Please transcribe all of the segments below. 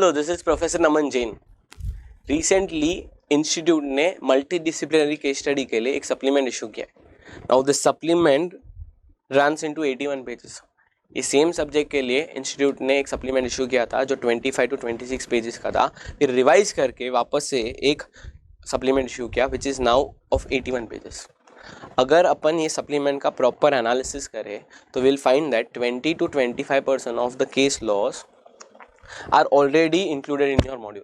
Hello, this is professor Naman Jain. Recently institute ने multi disciplinary case study के लिए एक सप्लीमेंट इशू किया है। Now this supplement runs into 81 pages. इस सेम सब्जेक्ट के लिए इंस्टीट्यूट ने एक सप्लीमेंट इशू किया था जो 25 to 26 पेजेस का था, फिर रिवाइज करके वापस से एक सप्लीमेंट इशू किया which is now of 81 pages. अगर अपन ये सप्लीमेंट का प्रॉपर एनालिसिस करें तो will find that 20 to 25% of the case laws are already included in your module.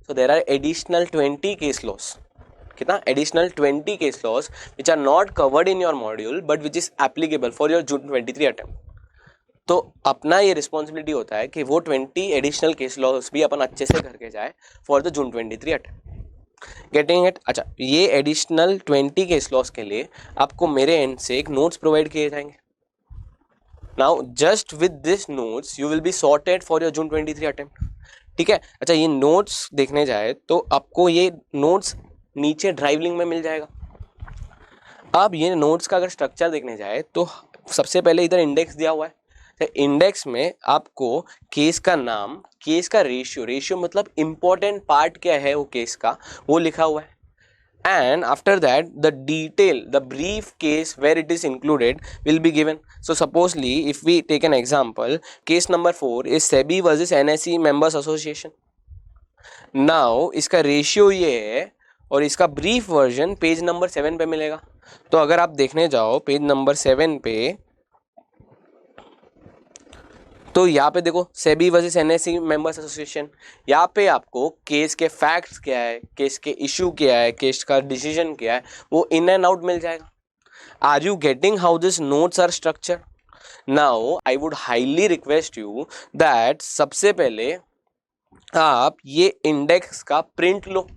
So there are additional 20 case laws. कितना? Additional 20 case laws which are not covered in your module but which is applicable for your June 23 attempt. तो अपना ये responsibility होता है कि वो 20 additional case laws भी अपन अच्छे से करके जाए for the June 23 attempt. Getting it? अच्छा, ये एडिशनल 20 केस लॉस के लिए आपको मेरे एंड से एक नोट्स प्रोवाइड किए जाएंगे। Now just with this notes you will be sorted for your June 23 attempt. ठीक है? अच्छा, ये नोट्स देखने जाए तो आपको ये नोट्स नीचे ड्राइव लिंक में मिल जाएगा। अब ये नोट्स का अगर स्ट्रक्चर देखने जाए तो सबसे पहले इधर इंडेक्स दिया हुआ है। तो इंडेक्स में आपको केस का नाम, केस का रेशियो मतलब इंपॉर्टेंट पार्ट क्या है वो केस का, वो लिखा हुआ है। And after that the detail, the brief case where it is included will be given. So supposedly if we take an example, case number 4 is SEBI versus NSE members association. Now इसका ratio ये है और इसका brief version page number 7 पे मिलेगा। तो अगर आप देखने जाओ पेज नंबर 7 पे, तो यहाँ पे देखो SEBI versus NSE members association, यहाँ पे आपको केस के फैक्ट्स क्या है, केस के इशू क्या है, केस का डिसीजन क्या है, वो इन एंड आउट मिल जाएगा। Are you getting how this notes are structure? Now I would highly request you that सबसे पहले आप ये इंडेक्स का प्रिंट लो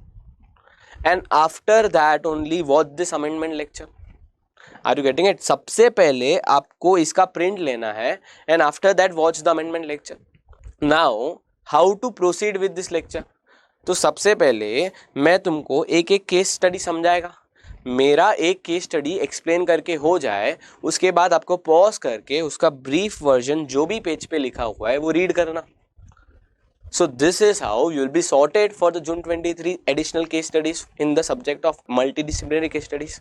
and after that only watch this amendment lecture. Are you getting it? सबसे पहले आपको इसका प्रिंट लेना है and after that watch the amendment lecture. Now how to proceed with this lecture? तो सबसे पहले मैं तुमको एक एक केस स्टडी समझाएगा। मेरा एक केस स्टडी एक्सप्लेन करके हो जाए, उसके बाद आपको पॉज करके उसका ब्रीफ वर्जन जो भी पेज पे लिखा हुआ है वो रीड करना। So this is how you will be sorted for the June 23 additional case studies in the subject of multidisciplinary case studies.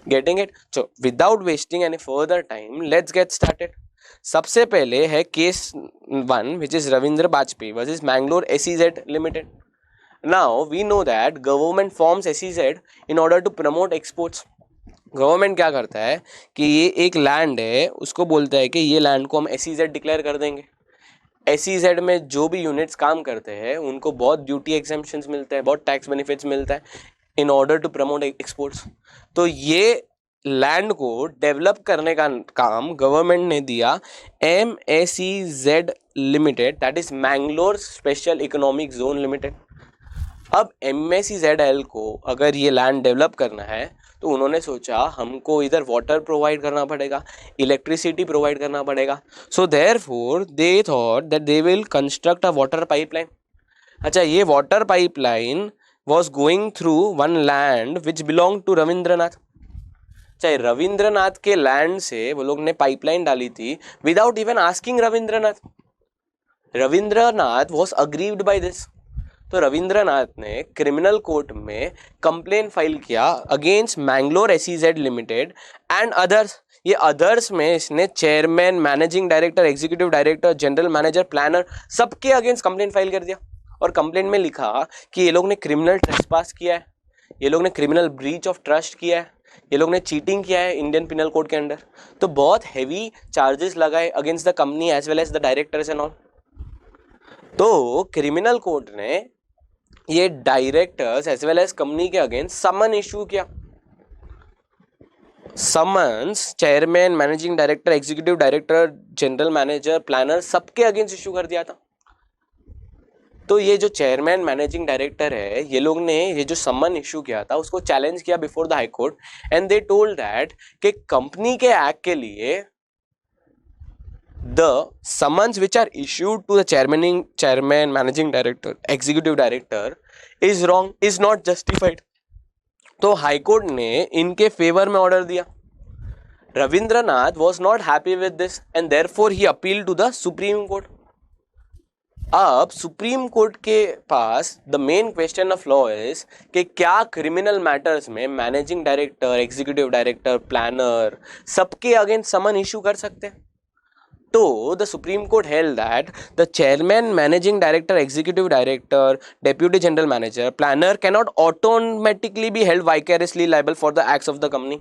Getting it? So without wasting any further time, let's get started. सबसे पहले है case 1 which is Ravindra Bajpayee versus Mangalore SEZ Limited. Now we know that government forms SEZ in order to promote exports. Government क्या करता है कि ये एक land है, उसको बोलता है कि ये लैंड को हम SEZ डिक्लेयर कर देंगे। SEZ में जो भी यूनिट्स काम करते हैं उनको बहुत ड्यूटी एग्जेम्पशंस मिलते हैं, बहुत टैक्स बेनिफिट्स मिलता है in order to promote exports. तो ये लैंड को डेवलप करने का काम गवर्नमेंट ने दिया MSEZ limited, that is Mangalore special economic zone limited. अब MSEZL को अगर ये लैंड डेवलप करना है तो उन्होंने सोचा हमको इधर वाटर प्रोवाइड करना पड़ेगा, इलेक्ट्रिसिटी प्रोवाइड करना पड़ेगा। So therefore they thought that they will construct a water pipeline. अच्छा, ये water pipeline was going through one land which belonged to Rabindranath. चाहे रविंद्रनाथ के लैंड से वो लोग ने पाइपलाइन डाली थी without even asking Ravindranath. Ravindranath was aggrieved by this। तो रविंद्रनाथ ने क्रिमिनल कोर्ट में कंप्लेन फाइल किया against Mangalore SEZ limited and others. ये अदर्स में इसने chairman, managing director, executive director, general manager, planner सबके अगेंस्ट कंप्लेन फाइल कर दिया और कंप्लेन में लिखा कि ये लोग ने क्रिमिनल ट्रेसपास किया है, ये लोग ने क्रिमिनल ब्रीच ऑफ ट्रस्ट किया है, ये लोग ने चीटिंग किया है इंडियन पिनल कोड के अंडर। तो बहुत हैवी चार्जेस लगाए against the company as well as the directors and all. तो क्रिमिनल कोर्ट ने ये directors as well as company के अगेंस्ट समन इशू किया। Summons chairman, managing director, executive director, general manager, planner सबके against issue कर दिया था। तो ये जो चेयरमैन, मैनेजिंग डायरेक्टर है, ये लोग ने ये जो समन इशू किया था उसको चैलेंज किया before the high court and they told that कि कंपनी के एक्ट के लिए the summons which are issued to the chairman, managing director, executive director is wrong, is not justified. तो हाई कोर्ट ने इनके फेवर में order दिया। Rabindranath was not happy with this and therefore he appealed to the Supreme Court. अब Supreme court के पास the main question of law is कि क्या क्रिमिनल मैटर्स में managing director, executive director, planner सबके अगेंस्ट समन इशू कर सकते हैं? तो the Supreme Court held that the chairman, managing director, executive director, deputy general manager, planner cannot automatically be held vicariously liable for the acts of the company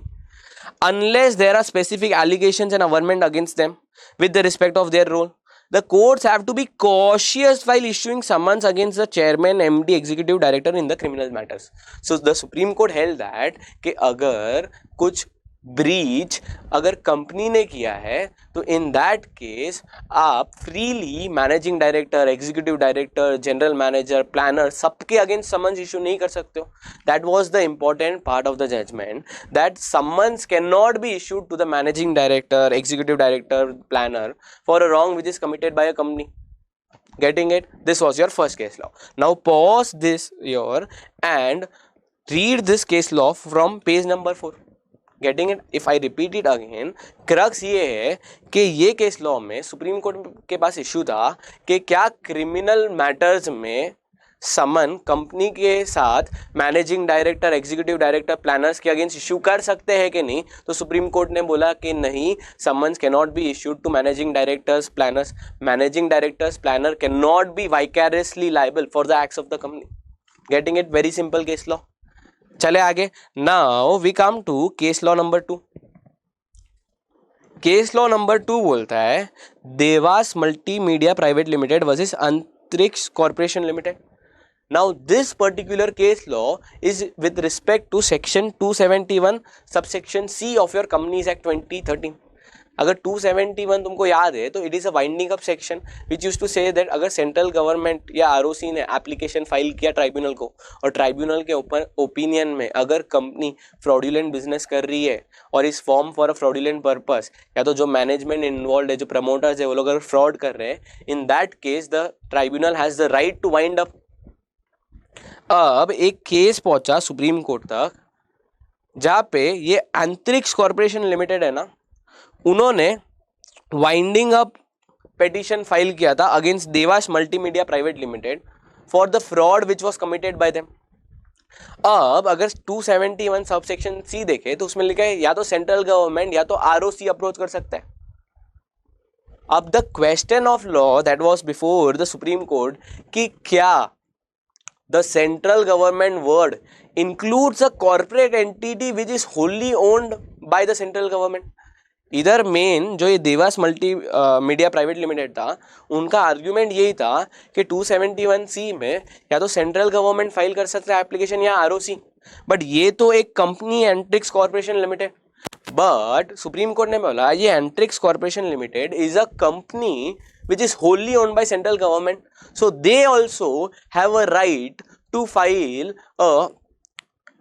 unless there are specific allegations and averment against them with the respect of their role. The courts have to be cautious while issuing summons against the chairman, MD, executive director in the criminal matters. So the Supreme Court held that कि अगर कुछ breach अगर company ने किया है तो in that case आप freely managing director, executive director, general manager, planner सबके अगेंस्ट समन्स इशू नहीं कर सकते हो. That was the important part of the judgment, that summons can not be issued to the managing director, executive director, planner for a wrong which is committed by a company. Getting it? This was your first case law. Now pause this here and read this case law from page number 4. Getting it? If I repeat it again, crux ये है कि ये case law में supreme court के pass issue था कि क्या criminal matters में समन कंपनी के साथ managing director, executive director, planners के अगेंस्ट इशू कर सकते हैं कि नहीं. तो सुप्रीम कोर्ट ने बोला कि नहीं, summons can not be issued to managing directors, planners. Managing directors, planner can not be vicariously liable for the acts of the company. Getting it? Very simple case law. चले आगे. Now we come to case law number 2. Case law number 2 बोलता है Devas multimedia private limited versus Antariksh corporation limited. Now this particular case law is with respect to section 271 subsection C of your companies act 2013. अगर 271 तुमको याद है तो it is a winding up section which use to say that अगर central government या ROC ने application file किया tribunal को और ट्राइब्यूनल के ऊपर ओपिनियन में अगर कंपनी फ्रॉडुलेंट बिजनेस कर रही है और इस form for a fraudulent purpose, या तो जो मैनेजमेंट इन्वॉल्व है, जो प्रमोटर्स है, वो लोग अगर फ्रॉड कर रहे हैं, in that case the tribunal has the right to wind up. अब एक केस पहुंचा सुप्रीम कोर्ट तक जहाँ पे ये अंतरिक्ष कॉर्पोरेशन लिमिटेड है ना, उन्होंने वाइंडिंग अप पेटिशन फाइल किया था against Dewas multimedia private limited for the fraud which was committed by them. अब अगर 271 सबसेक्शन सी देखे तो उसमें लिखा है या तो सेंट्रल गवर्नमेंट या तो आरओसी अप्रोच कर सकता है. अब the question of law that was before the supreme court कि क्या the central government word includes a corporate entity which is wholly owned by the central government. इधर मेन जो ये Dewas multi media private limited था, उनका argument यही था कि 271C में या तो सेंट्रल गवर्नमेंट फाइल कर सकता है एप्लीकेशन या आरओसी, बट ये तो एक company Antrix corporation limited. But supreme court ने बोला ये Antrix corporation limited is a company which is wholly owned by central government, so they also have a right to file a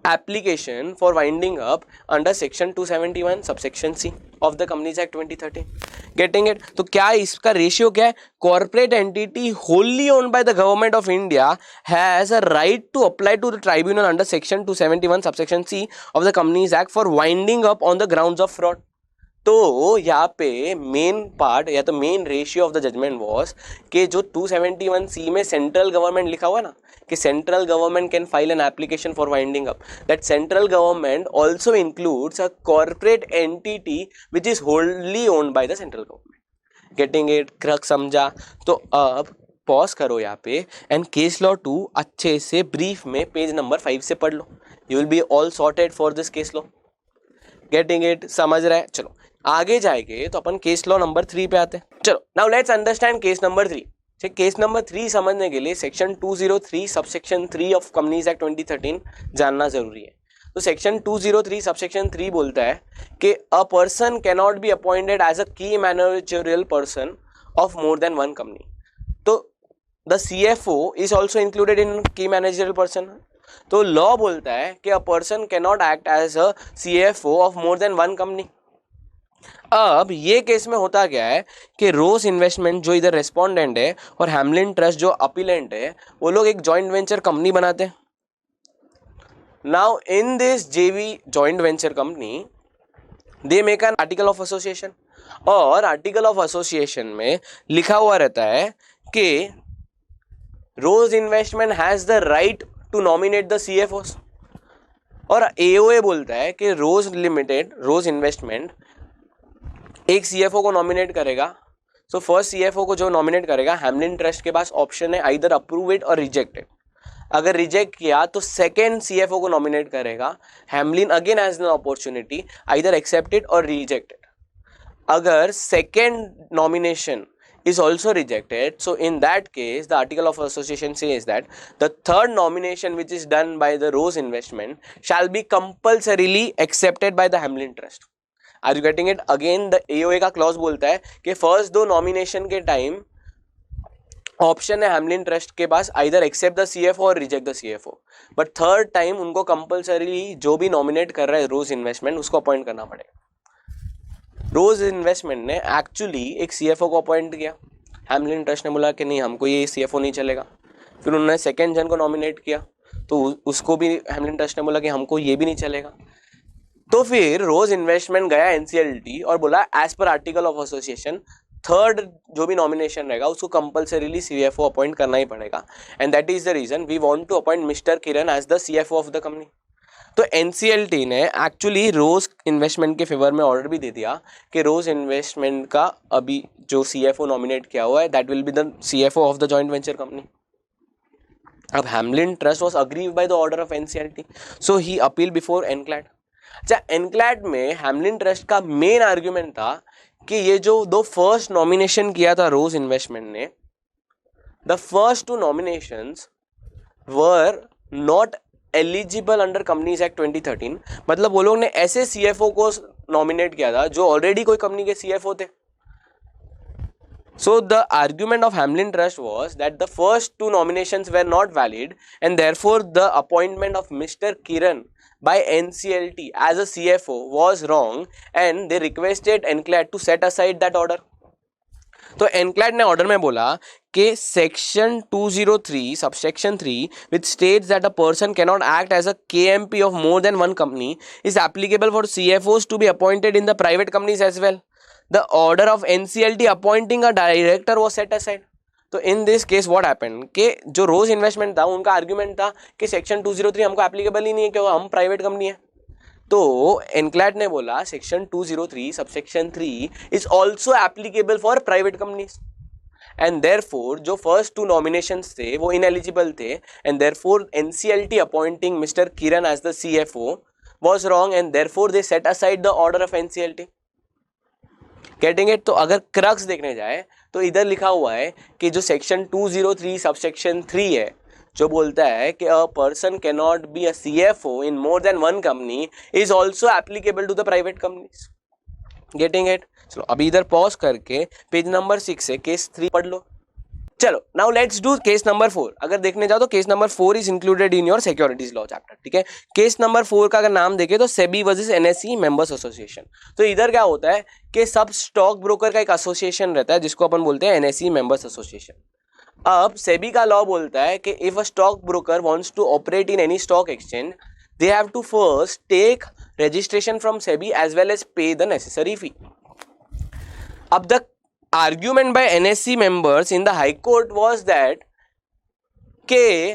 application for winding up under section 271 subsection C of the Companies Act 2013. Getting it? तो क्या इसका ratio क्या है? Corporate entity wholly owned by the government of India has a right to apply to the tribunal under section 271 subsection C of the Companies Act for winding up on the grounds of fraud. तो यहाँ पे main part या तो main ratio of the judgment was कि जो 271C में central government लिखा हुआ ना कि central government can file an application for winding up, that central government also includes a corporate entity which is होल्डली owned by the central government. Getting it? Crux समझा? तो अब पॉज करो यहाँ पे एंड केस लॉ 2 अच्छे से brief में पेज नंबर 5 से पढ़ लो. You will be all sorted for this case law. Getting it? समझ रहे हैं? चलो आगे जाएंगे तो अपन केस लॉ नंबर 3 पे आते हैं. चलो now let's understand case number 3. ठीक, केस नंबर 3 समझने के लिए section 203 subsection 3 of companies act 2013 जानना जरूरी है. तो सेक्शन 203 सबसेक्शन 3 बोलता है कि a person can not be appointed as a key managerial person of more than one company. तो the CFO is also included in key managerial person. तो law बोलता है कि a person can not act as a CFO of more than one company. अब ये case में होता क्या है कि रोज इन्वेस्टमेंट जो इधर रेस्पोंडेंट है और हैमलिन ट्रस्ट जो अपीलेंट है, वो लोग एक जॉइंट वेंचर कंपनी बनाते हैं. Now in this JV joint venture company they make an article of association, और आर्टिकल ऑफ एसोसिएशन में लिखा हुआ रहता है कि Rose investment has the right to nominate the CFOs, और AOA बोलता है कि रोज इन्वेस्टमेंट एक CFO को नॉमिनेट करेगा. सो फर्स्ट CFO को जो नॉमिनेट करेगा, हैमलिन ट्रस्ट के पास ऑप्शन है आइदर अप्रूव इट और रिजेक्ट इट. अगर रिजेक्ट किया तो सेकेंड CFO को नॉमिनेट करेगा. Hamlin again has an opportunity either accept it और रिजेक्ट इट. अगर second nomination is also rejected, so in that case the article of association says that the third nomination which is done by the Rose Investment shall be compulsorily accepted by the Hamlin Trust. Are you getting it? Again the AOA का clause बोलता है कि first दो nomination के time option है Hamelin trust के पास either accept the CFO और reject the CFO, but third time उनको कंपल्सरी जो भी नॉमिनेट कर रहा है रोज इन्वेस्टमेंट उसको अपॉइंट करना पड़ेगा. रोज इन्वेस्टमेंट ने एक्चुअली एक CFO को अपॉइंट किया. हैमलिन ट्रस्ट ने बोला कि नहीं हमको ये CFO नहीं चलेगा. फिर उन्होंने सेकेंड जन को नॉमिनेट किया तो उसको भी हैमलिन ट्रस्ट ने बोला कि हमको ये भी नहीं चलेगा. तो फिर रोज इन्वेस्टमेंट गया NCLT और बोला as per article of association third जो भी नॉमिनेशन रहेगा उसको कंपल्सरीली CFO अपॉइंट करना ही पड़ेगा. And that is the reason we want to appoint mister Kiran as the CFO of the company. तो NCLT ने एक्चुअली रोज इन्वेस्टमेंट के फेवर में ऑर्डर भी दे दिया कि रोज इन्वेस्टमेंट का अभी जो CFO नॉमिनेट किया हुआ है that will be the CFO of the joint venture company. अब Hamlin trust was aggrieve by the order of NCLT, so he appeal before NCLAT. अच्छा, एनक्लैड में हैमलिन ट्रस्ट का मेन आर्ग्यूमेंट था कि ये जो दो फर्स्ट नॉमिनेशन किया था रोज इन्वेस्टमेंट ने, the first two nominations were not eligible under Companies act 2013. मतलब वो लोग ने ऐसे CFO को नॉमिनेट किया था जो ऑलरेडी कोई कंपनी के CFO थे. So the argument of Hamlin trust was that the first two nominations were not valid and therefore the appointment of mister Kiran by NCLT as a CFO was wrong and they requested NCLAT to set aside that order. तो NCLAT ने order में बोला कि section 203 subsection 3 which states that a person cannot act as a KMP of more than one company is applicable for CFOs to be appointed in the private companies as well. The order of NCLT appointing a director was set aside. तो in this case what happened कि जो रोज investment था उनका argument था कि section 203 हमको applicable ही नहीं है क्योंकि हम प्राइवेट कंपनी है. तो एनक्लैट ने बोला section 203 subsection 3 is also applicable for private companies and therefore जो फर्स्ट टू नॉमिनेशंस थे वो इनएलिजिबल थे and therefore NCLT appointing mister Kiran as the CFO was wrong and therefore they set aside the order of NCLT. Getting it? तो अगर crux देखने जाए तो इधर लिखा हुआ है कि जो सेक्शन 203 सबसेक्शन 3 है जो बोलता है कि a person can not be a CFO in more than one company is also applicable to the private companies. Getting it? चलो अभी इधर पॉज करके पेज नंबर 6 से केस 3 पढ़ लो. चलो now let's do case number 4. अगर देखने जाओ तो case number 4 is included in your securities law chapter. ठीक है, केस नंबर 4 का अगर नाम देखें तो SEBI versus NSE members association. तो इधर क्या होता है कि सब स्टॉक ब्रोकर का एक एसोसिएशन रहता है जिसको अपन बोलते हैं NSE मेंबर्स एसोसिएशन. अब सेबी का लॉ बोलता है कि if a stock broker wants to operate in any stock exchange they have to first take registration from SEBI as well as pay the necessary fee. अब the argument by NSE members in the High Court was that के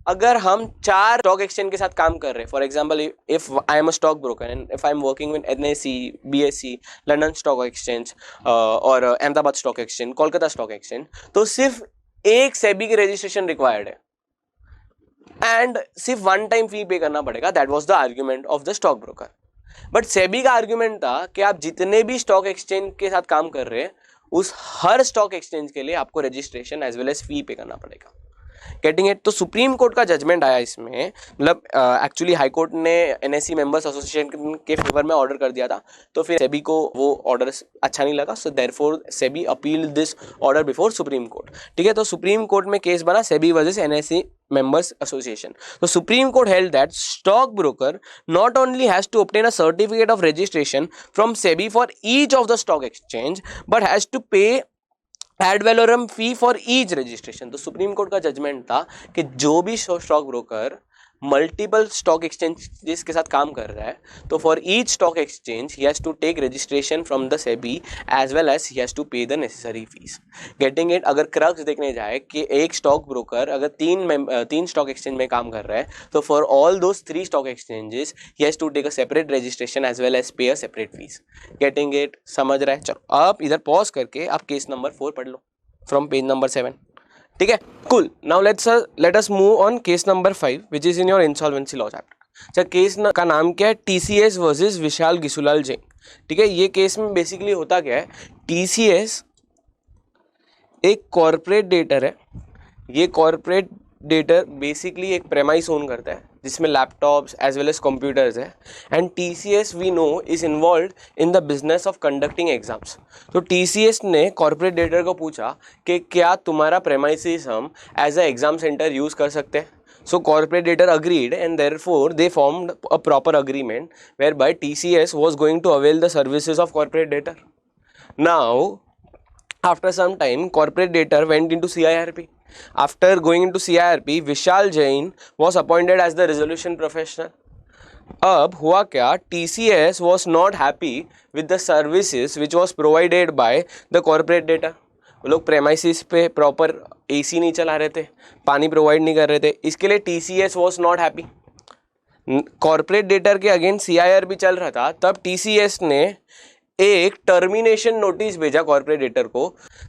अगर हम 4 stock exchange के साथ काम कर रहे हैं, for example if I am a stock broker and if I am working with NSE, BSE, London stock exchange और Ahmedabad stock exchange, Kolkata stock exchange, तो सिर्फ एक सेबी की रजिस्ट्रेशन रिक्वायर्ड है एंड सिर्फ वन टाइम फी पे करना पड़ेगा. That was the argument of the stock broker. But SEBI का आर्ग्यूमेंट था कि आप जितने भी स्टॉक एक्सचेंज के साथ काम कर रहे हैं उस हर स्टॉक एक्सचेंज के लिए आपको रजिस्ट्रेशन एज वेल एज फी पे करना पड़ेगा. Getting it? तो सुप्रीम कोर्ट का जजमेंट आया इसमें, मतलब एक्चुअली हाई कोर्ट ने NSE मेंबर्स एसोसिएशन के फेवर में ऑर्डर कर दिया था, तो फिर सेबी को वो ऑर्डर अच्छा नहीं लगा, so therefore SEBI appeal this order before supreme court. ठीक है, तो सुप्रीम कोर्ट में केस बना SEBI versus NSE members association. So Supreme Court held that stock broker not only has to obtain a certificate of registration from SEBI for each of the stock exchange but has to pay ad valorem fee for each registration. तो supreme Court का judgement था कि जो भी stock broker multiple stock exchanges के साथ काम कर रहा है, तो for each stock exchange he has to take registration from the SEBI as well as he has to pay the necessary fees. Getting it? अगर क्रक्स देखने जाए कि एक स्टॉक ब्रोकर अगर तीन स्टॉक एक्सचेंज में काम कर रहा है, तो for all those 3 stock exchanges he has to take a separate registration as well as pay a separate fees. Getting it? समझ रहा है? चलो आप इधर पॉज करके आप केस नंबर 4 पढ़ लो फ्रॉम पेज नंबर 7। ठीक है, cool. Now let us move on case number 5 which is in your insolvency law chapter. अच्छा, केस का नाम क्या है? टीसीएस वर्सेस विशाल गिसुलाल जैन। ठीक है, ये केस में बेसिकली होता क्या है, टीसीएस एक कॉर्पोरेट डेटर है। ये कॉर्पोरेट डेटर बेसिकली एक प्रेमाइस ओन करता है जिसमें laptops as well as computers है, and TCS we know is involve in the business of conducting exams. तो टीसीएस ने कॉर्पोरेट डेटर को पूछा कि क्या तुम्हारा प्रेमाइसिस हम as a exam centre use कर सकते हैं। So corporate debtor agreed, and therefore they formed a proper agreement whereby TCS was going to avail the services of corporate debtor. Now, after some time, corporate debtor went into CIRP. After going into CIRP, Vishal Jain was appointed as the resolution professional. अब हुआ क्या, TCS was not happy with the services which was provided by the corporate debtor. वो लोग premises पे proper AC नहीं चला रहे थे, पानी प्रोवाइड नहीं कर रहे थे, इसके लिए TCS was not happy. Corporate debtor के अगेंस्ट सीआईआरपी चल रहा था, तब टीसीएस ने एक टर्मिनेशन नोटिस भेजा कॉर्पोरेट डेटर को।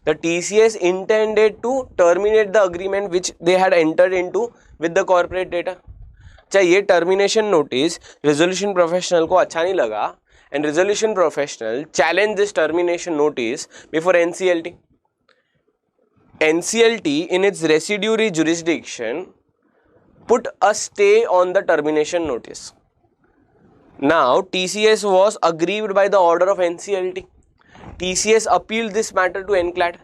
The TCS intended to terminate the agreement which they had entered into with the corporate debtor. चाहे ये टर्मिनेशन नोटिस रेजोल्यूशन प्रोफेशनल को अच्छा नहीं लगा, and resolution professional challenge this termination notice before NCLT. NCLT in its residuary jurisdiction put a stay on the termination notice. Now TCS was aggrieved by the order of NCLT. TCS appealed this matter to NCLAT.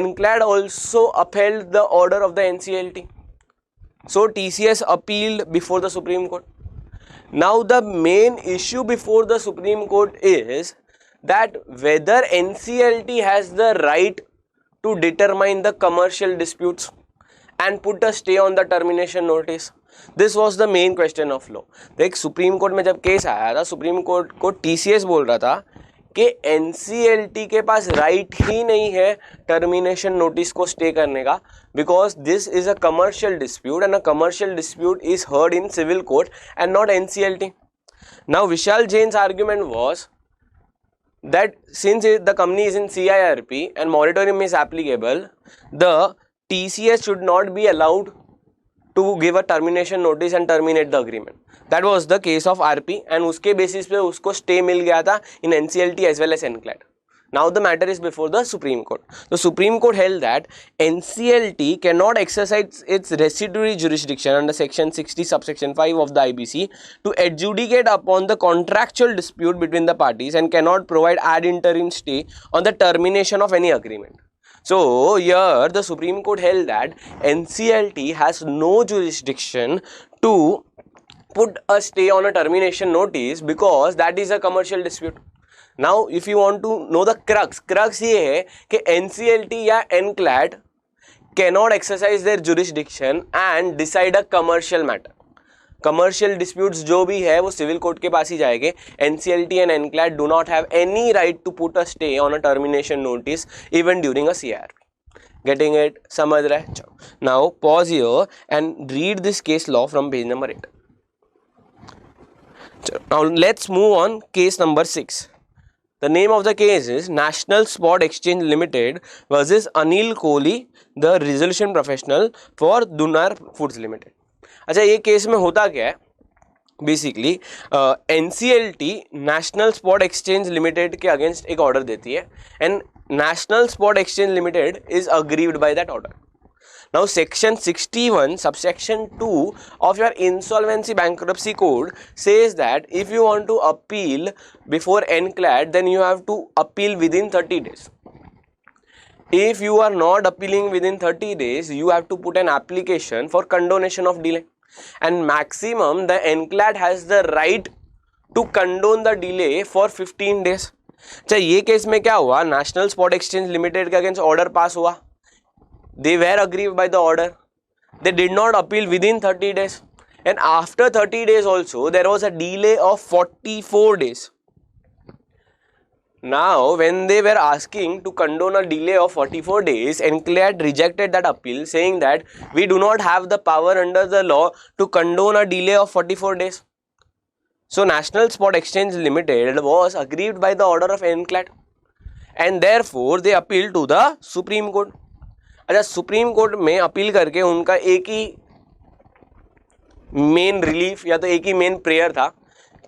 NCLAT also upheld the order of the NCLT. So TCS appealed before the Supreme Court. Now the main issue before the Supreme Court is that whether NCLT has the right to determine the commercial disputes and put a stay on the termination notice. This was the main question of law. देख, supreme court में जब case आया था, supreme court को TCS बोल रहा था कि एनसीएलटी के पास राइट ही नहीं है टर्मिनेशन नोटिस को स्टे करने का, because this is a commercial dispute and a commercial dispute is heard in civil court and not NCLT. Now Vishal Jain's argument was that since the company is in CIRP and moratorium is applicable, the TCS should not be allowed to give a termination notice and terminate the agreement. That was the case of RP, and उसके basis पे उसको stay मिल गया था in NCLT as well as NCLAT. Now the matter is before the Supreme Court. The Supreme Court held that NCLT cannot exercise its residuary jurisdiction under section 60 subsection 5 of the IBC to adjudicate upon the contractual dispute between the parties and cannot provide ad interim stay on the termination of any agreement. So here the Supreme Court held that NCLT has no jurisdiction to put a stay on a termination notice because that is a commercial dispute. Now if you want to know the crux ये है कि NCLT या NCLAT cannot exercise their jurisdiction and decide a commercial matter. Commercial disputes जो भी है वो civil court के पास ही जाएंगे. NCLT and NCLAT do not have any right to put a stay on a termination notice even during a CIRP. Getting it? समझ रहा है? Now pause here and read this case law from page number 8. Now let's move on case number 6. The name of the case is National Spot Exchange Limited versus Anil Kohli, the resolution professional for Dunar Foods Limited. अच्छा, ये case में होता क्या है, basically NCLT national spot exchange limited के against एक order देती है and national spot exchange limited is aggrieved by that order. Now section 61 subsection 2 of your insolvency bankruptcy code says that if you want to appeal before NCLAT, then you have to appeal within 30 days. If you are not appealing within 30 days, you have to put an application for condonation of delay, and maximum the NCLAT has the right to condone the delay for 15 days. अच्छा, ये case में क्या हुआ, national spot exchange limited के against order pass हुआ. They were aggrieved by the order. They did not appeal within 30 days. and after 30 days also there was a delay of 44 days. Now when they were asking to condone a delay of 44 days, NCLAT rejected that appeal, saying that we do not have the power under the law to condone a delay of 44 days. So National Spot Exchange Limited was aggrieved by the order of NCLAT, and therefore they appealed to the Supreme Court. अच्छा, supreme court में appeal करके उनका एक ही main relief या तो एक ही main prayer था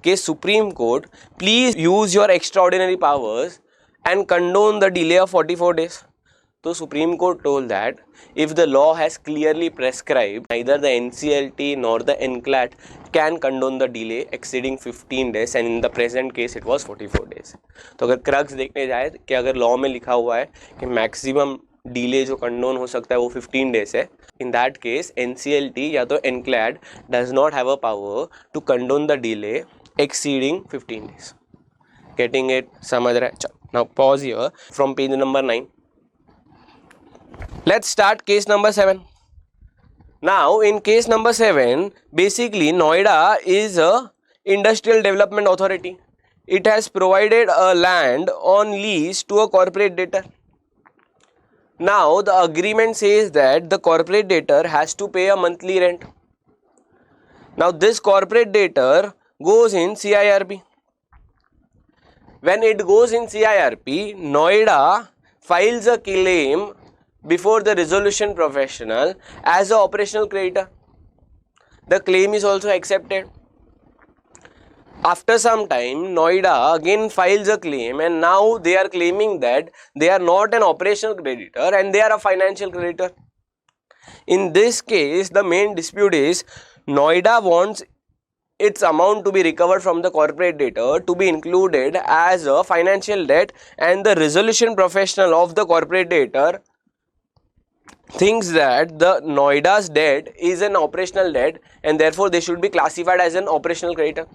कि Supreme Court please use your extraordinary powers and condone the delay of 44 days. तो supreme Court told that if the law has clearly prescribed, neither the NCLT nor the NCLAT can condone the delay exceeding 15 days, and in the present case it was 44 days. तो अगर crux देखने जाए कि अगर law में लिखा हुआ है कि मैक्सिमम डिले जो कंडोन हो सकता है वो 15 डेज है, इन दैट केस NCLT या तो NCLAT does not have a power to condone the delay exceeding 15 days. Getting it? समझ रहा है? चलो, now pause here from page number 9. Let's start case number 7. Now in case number 7, basically Noida is a industrial development authority. It has provided a land on lease to a corporate debtor. Now the agreement says that the corporate debtor has to pay a monthly rent. Now this corporate debtor goes in CIRP. When it goes in CIRP, Noida files a claim before the resolution professional as an operational creditor. The claim is also accepted. After some time, Noida again files a claim, and now they are claiming that they are not an operational creditor and they are a financial creditor. In this case, the main dispute is Noida wants its amount to be recovered from the corporate debtor to be included as a financial debt, and the resolution professional of the corporate debtor thinks that the Noida's debt is an operational debt and therefore they should be classified as an operational creditor.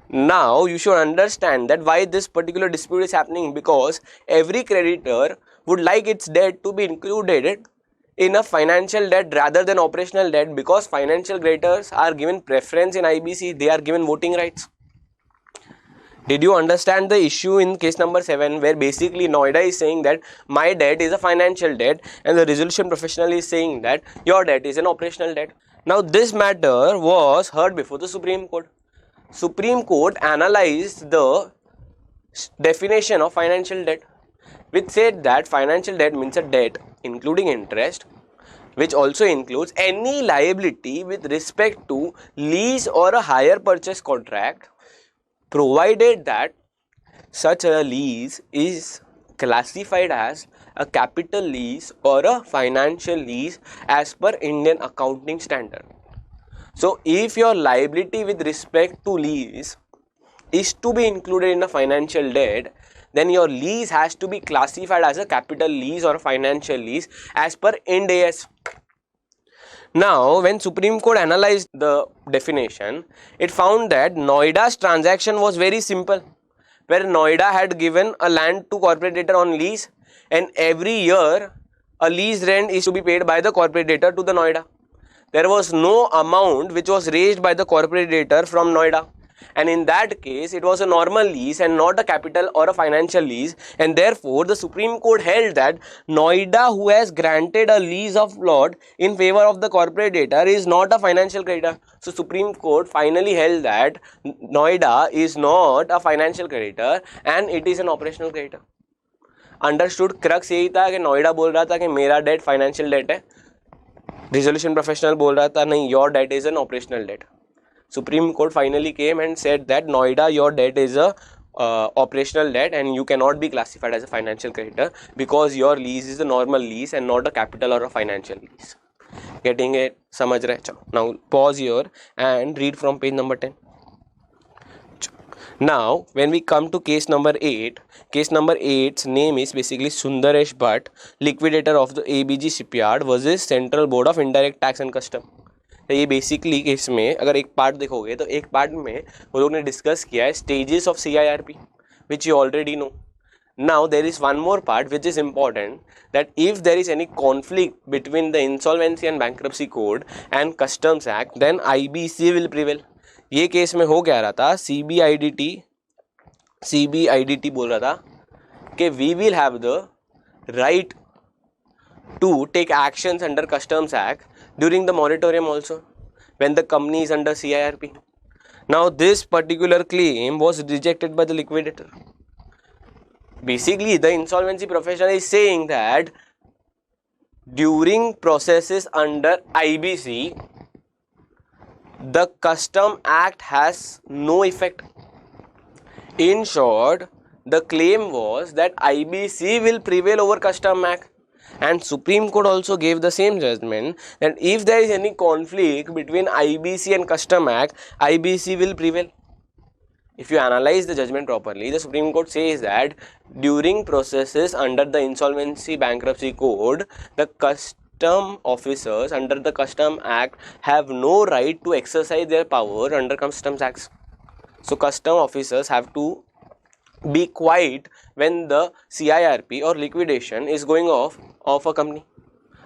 Now you should understand that why this particular dispute is happening, because every creditor would like its debt to be included in a financial debt rather than operational debt, because financial creditors are given preference in IBC, they are given voting rights. Did you understand the issue in case number 7, where basically Noida is saying that my debt is a financial debt and the resolution professional is saying that your debt is an operational debt. Now this matter was heard before the Supreme Court. Supreme Court analyzed the definition of financial debt, which said that financial debt means a debt including interest, which also includes any liability with respect to lease or a hire purchase contract, provided that such a lease is classified as a capital lease or a financial lease as per Indian accounting standard. So if your liability with respect to lease is to be included in a financial debt, then your lease has to be classified as a capital lease or a financial lease as per Ind AS. Now, when Supreme Court analyzed the definition, it found that Noida's transaction was very simple, where Noida had given a land to corporate debtor on lease, and every year a lease rent is to be paid by the corporate debtor to the Noida. There was no amount which was raised by the corporate debtor from Noida, and in that case it was a normal lease and not a capital or a financial lease, and therefore the Supreme Court held that Noida, who has granted a lease of lot in favor of the corporate debtor, is not a financial creditor. So Supreme Court finally held that Noida is not a financial creditor and it is an operational creditor. Understood? Crux यही था कि नोएडा बोल रहा था कि मेरा debt financial debt है, resolution professional बोल रहा था नहीं, your debt is an operational debt. Supreme Court finally came and said that Noida, your debt is a operational debt and you cannot be classified as a financial creditor because your lease is a normal lease and not a capital or a financial lease. Getting it? समझ रहे? चलो, now pause here and read from page number 10. Now when we come to case number 8, case number 8's name is basically Sundaresh Bhatt, liquidator of the ABG shipyard versus Central Board of Indirect Tax and Custom. तो ये basically इसमें अगर एक part देखोगे तो एक part में वो लोग ने डिस्कस किया है stages of CIRP, which you already know. Now there is one more part which is important, that if there is any conflict between the insolvency and bankruptcy code and customs act, then IBC will prevail. ये case में हो क्या रहा था, CBIDT बोल रहा था कि we will have the right to take actions under customs act during the moratorium also when the company is under CIRP. Now this particular claim was rejected by the liquidator. Basically, the insolvency professional is saying that during processes under IBC, the Custom Act has no effect. In short, the claim was that IBC will prevail over Custom Act, and Supreme Court also gave the same judgment that if there is any conflict between IBC and Custom Act, IBC will prevail. If you analyze the judgment properly, the Supreme Court says that during processes under the Insolvency Bankruptcy Code, the custom officers under the Custom Act have no right to exercise their power under Customs Acts. So custom officers have to be quiet when the CIRP or liquidation is going off of a company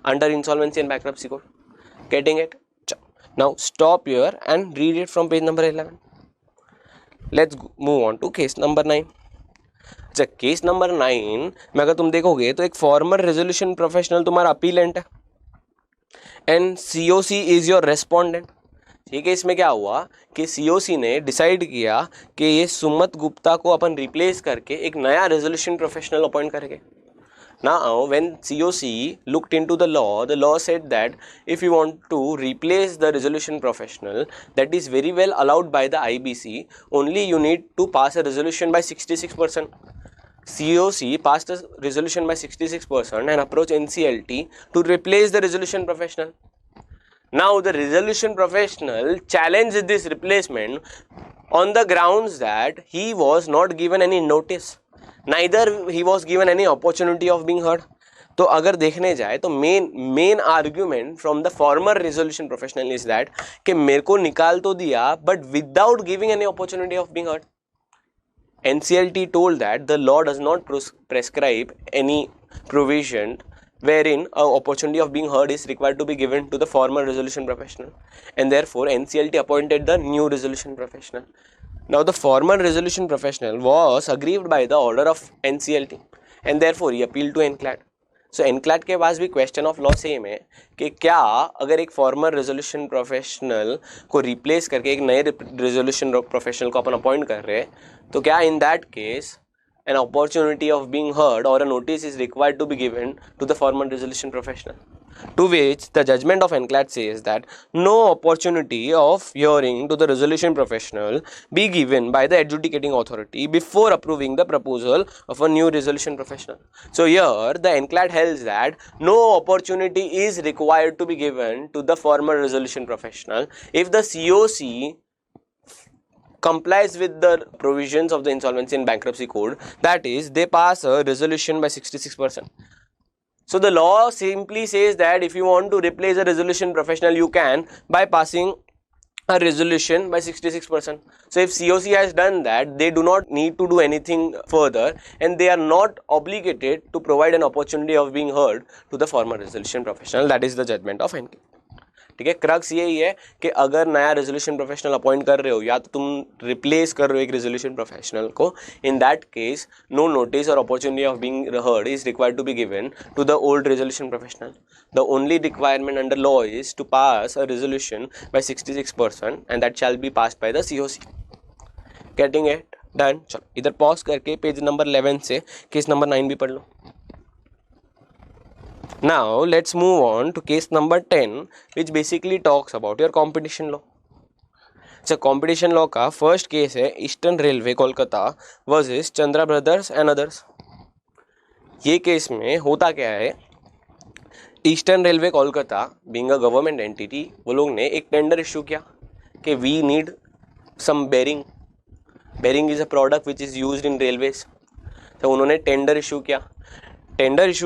under Insolvency and Bankruptcy Code. Getting it? Now stop here and read it from page number 11. Let's move on to case number 9. अच्छा, case number 9 में अगर तुम देखोगे तो एक farmer resolution professional तुम्हारा appellate है and COC is your respondent. ठीक है, इसमें क्या हुआ कि सीओसी ने डिसाइड किया कि ये सुमत गुप्ता को अपन रिप्लेस करके एक नया रेजोल्यूशन प्रोफेशनल अपॉइंट करेंगे. Now when COC looked into the law said that if you want to replace the resolution professional, that is very well allowed by the IBC, only you need to pass a resolution by 66%. COC passed the resolution by 66% and approached NCLT to replace the resolution professional. Now the resolution professional challenged this replacement on the grounds that he was not given any notice, neither he was given any opportunity of being heard. तो अगर देखने जाए तो main argument from the former resolution professional is that कि मेरे को निकाल तो दिया but without giving any opportunity of being heard. NCLT told that the law does not prescribe any provision wherein an opportunity of being heard is required to be given to the former resolution professional, and therefore NCLT appointed the new resolution professional. Now the former resolution professional was aggrieved by the order of NCLT and therefore he appealed to NCLAT. So NCLAT के पास भी question of law same है कि क्या अगर एक farmer resolution professional को replace करके एक नए रेजोल्यूशन प्रोफेशनल को अपन अपॉइंट कर रहे हैं तो क्या इन that case an opportunity of being heard or a notice is required to be given to the former resolution professional, to which the judgment of NCLAT says that no opportunity of hearing to the resolution professional be given by the adjudicating authority before approving the proposal of a new resolution professional. So here the NCLAT held that no opportunity is required to be given to the former resolution professional if the COC complies with the provisions of the Insolvency and Bankruptcy Code, that is they pass a resolution by 66%. So the law simply says that if you want to replace a resolution professional, you can by passing a resolution by 66%. So if COC has done that, they do not need to do anything further and they are not obligated to provide an opportunity of being heard to the former resolution professional. That is the judgment of NCLAT. ठीक है, crux यही है कि अगर नया resolution professional appoint कर रहे हो या तो तुम रिप्लेस कर रहे हो एक रेजोल्यूशन प्रोफेशनल को, in that case no notice और opportunity of being heard is required to be given to the old resolution professional. The only requirement under law is to pass a resolution by 66% and that shall be passed by the COC. Getting it done. चलो इधर pause करके page number 11 से case number 9 भी पढ़ लो. Now let's move on to case number 10 which basically talks about your competition law. अच्छा, competition law का first case है eastern railway Kolkata versus Chandra brothers and others. ये केस में होता क्या है, eastern railway Kolkata being a government entity, वो लोग ने एक टेंडर इशू किया कि we need some bearing is a product which is used in railways. तो उन्होंने टेंडर इशू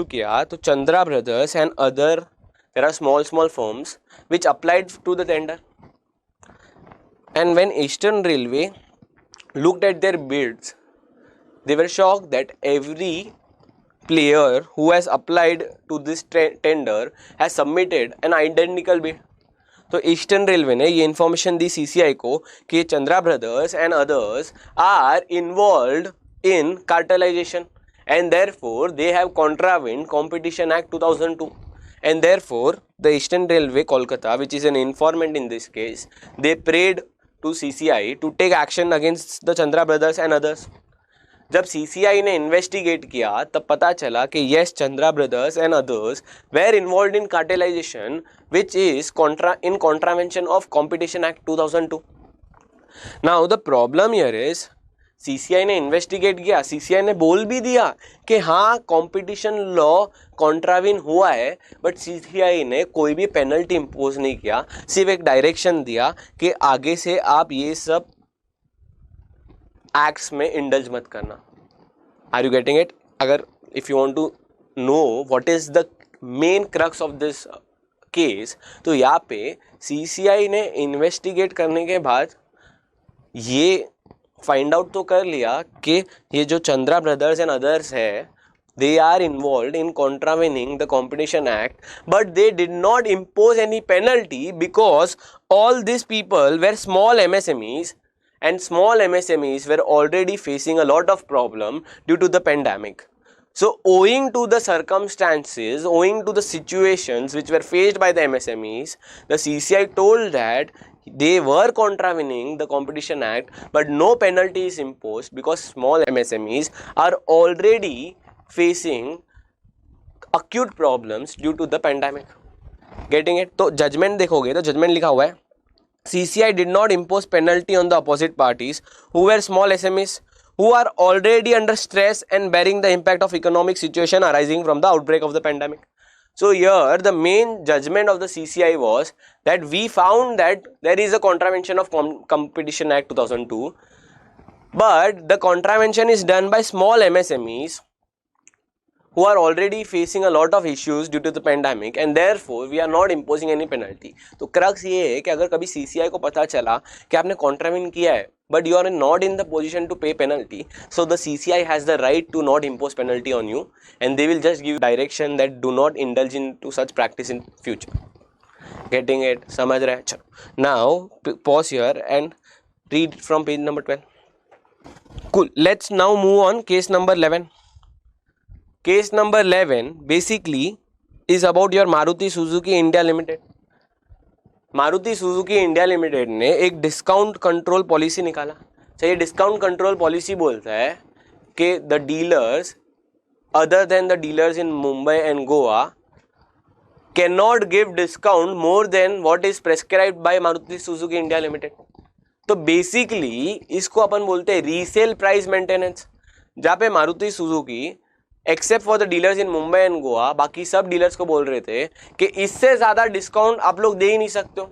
किया तो Chandra brothers and other there are small firms which applied to the tender, and when eastern railway looked at their bids, They were shocked that every player who has applied to this tender has submitted an identical bid. तो eastern railway ने ये information दी CCI को कि Chandra brothers and others are involved in cartelisation and therefore they have contravened Competition Act 2002, and therefore the Eastern Railway Kolkata, which is an informant in this case, they prayed to CCI to take action against the Chandra brothers and others. जब CCI ने investigate किया तब पता चला कि yes, Chandra brothers and others were involved in cartelization, which is in contravention of Competition Act 2002. Now the problem here is CCI ने investigate किया, CCI ने बोल भी दिया कि हाँ कंपटीशन लॉ कॉन्ट्राविन हुआ है, बट सीसीआई ने कोई भी पेनल्टी इंपोज नहीं किया, सिर्फ एक डायरेक्शन दिया कि आगे से आप ये सब एक्ट्स में इंडल्ज मत करना. Are you getting it? अगर if you want to know what is the main crux of this case, तो यहाँ पे सीसीआई ने इन्वेस्टिगेट करने के बाद ये फाइंड आउट तो कर लिया कि ये जो चंद्रा ब्रदर्स एंड अदर्स है, they are involved in contravening the Competition Act, but they did not impose any penalty because all these people were small MSMEs, and small MSMEs were already facing a lot of problem due to the pandemic. So owing to the circumstances, owing to the situations which were faced by the MSMEs, the CCI told that they were contravening the Competition Act, but no penalty is imposed because small MSMEs are already facing acute problems due to the pandemic. Getting it? तो judgment देखोगे तो judgment लिखा हुआ है, CCI did not impose penalty on the opposite parties who were small SMEs who are already under stress and bearing the impact of economic situation arising from the outbreak of the pandemic. So here the main judgment of the CCI was that we found that there is a contravention of Competition Act 2002, but the contravention is done by small MSMEs who are already facing a lot of issues due to the pandemic, and therefore we are not imposing any penalty. तो crux ये है कि अगर कभी CCI को पता चला कि आपने contravene किया है but you are not in the position to pay penalty, so the CCI has the right to not impose penalty on you, and they will just give direction that do not indulge into such practice in future. Getting it? समझ रहे हैं? चलो, now pause here and read from page number 12. Cool. Let's now move on case number 11. Case number 11 basically is about your Maruti Suzuki India Limited. Maruti Suzuki India limited ने एक discount control policy निकाला. ये discount control policy बोलता है कि the dealers other than the dealers in Mumbai and Goa can not give discount more than what is prescribed by Maruti Suzuki India limited. तो basically इसको अपन बोलते हैं रीसेल प्राइस मेंटेनेंस, जहाँ पे Maruti Suzuki except for the dealers in Mumbai and Goa बाकी सब dealers को बोल रहे थे कि इससे ज्यादा डिस्काउंट आप लोग दे ही नहीं सकते हो.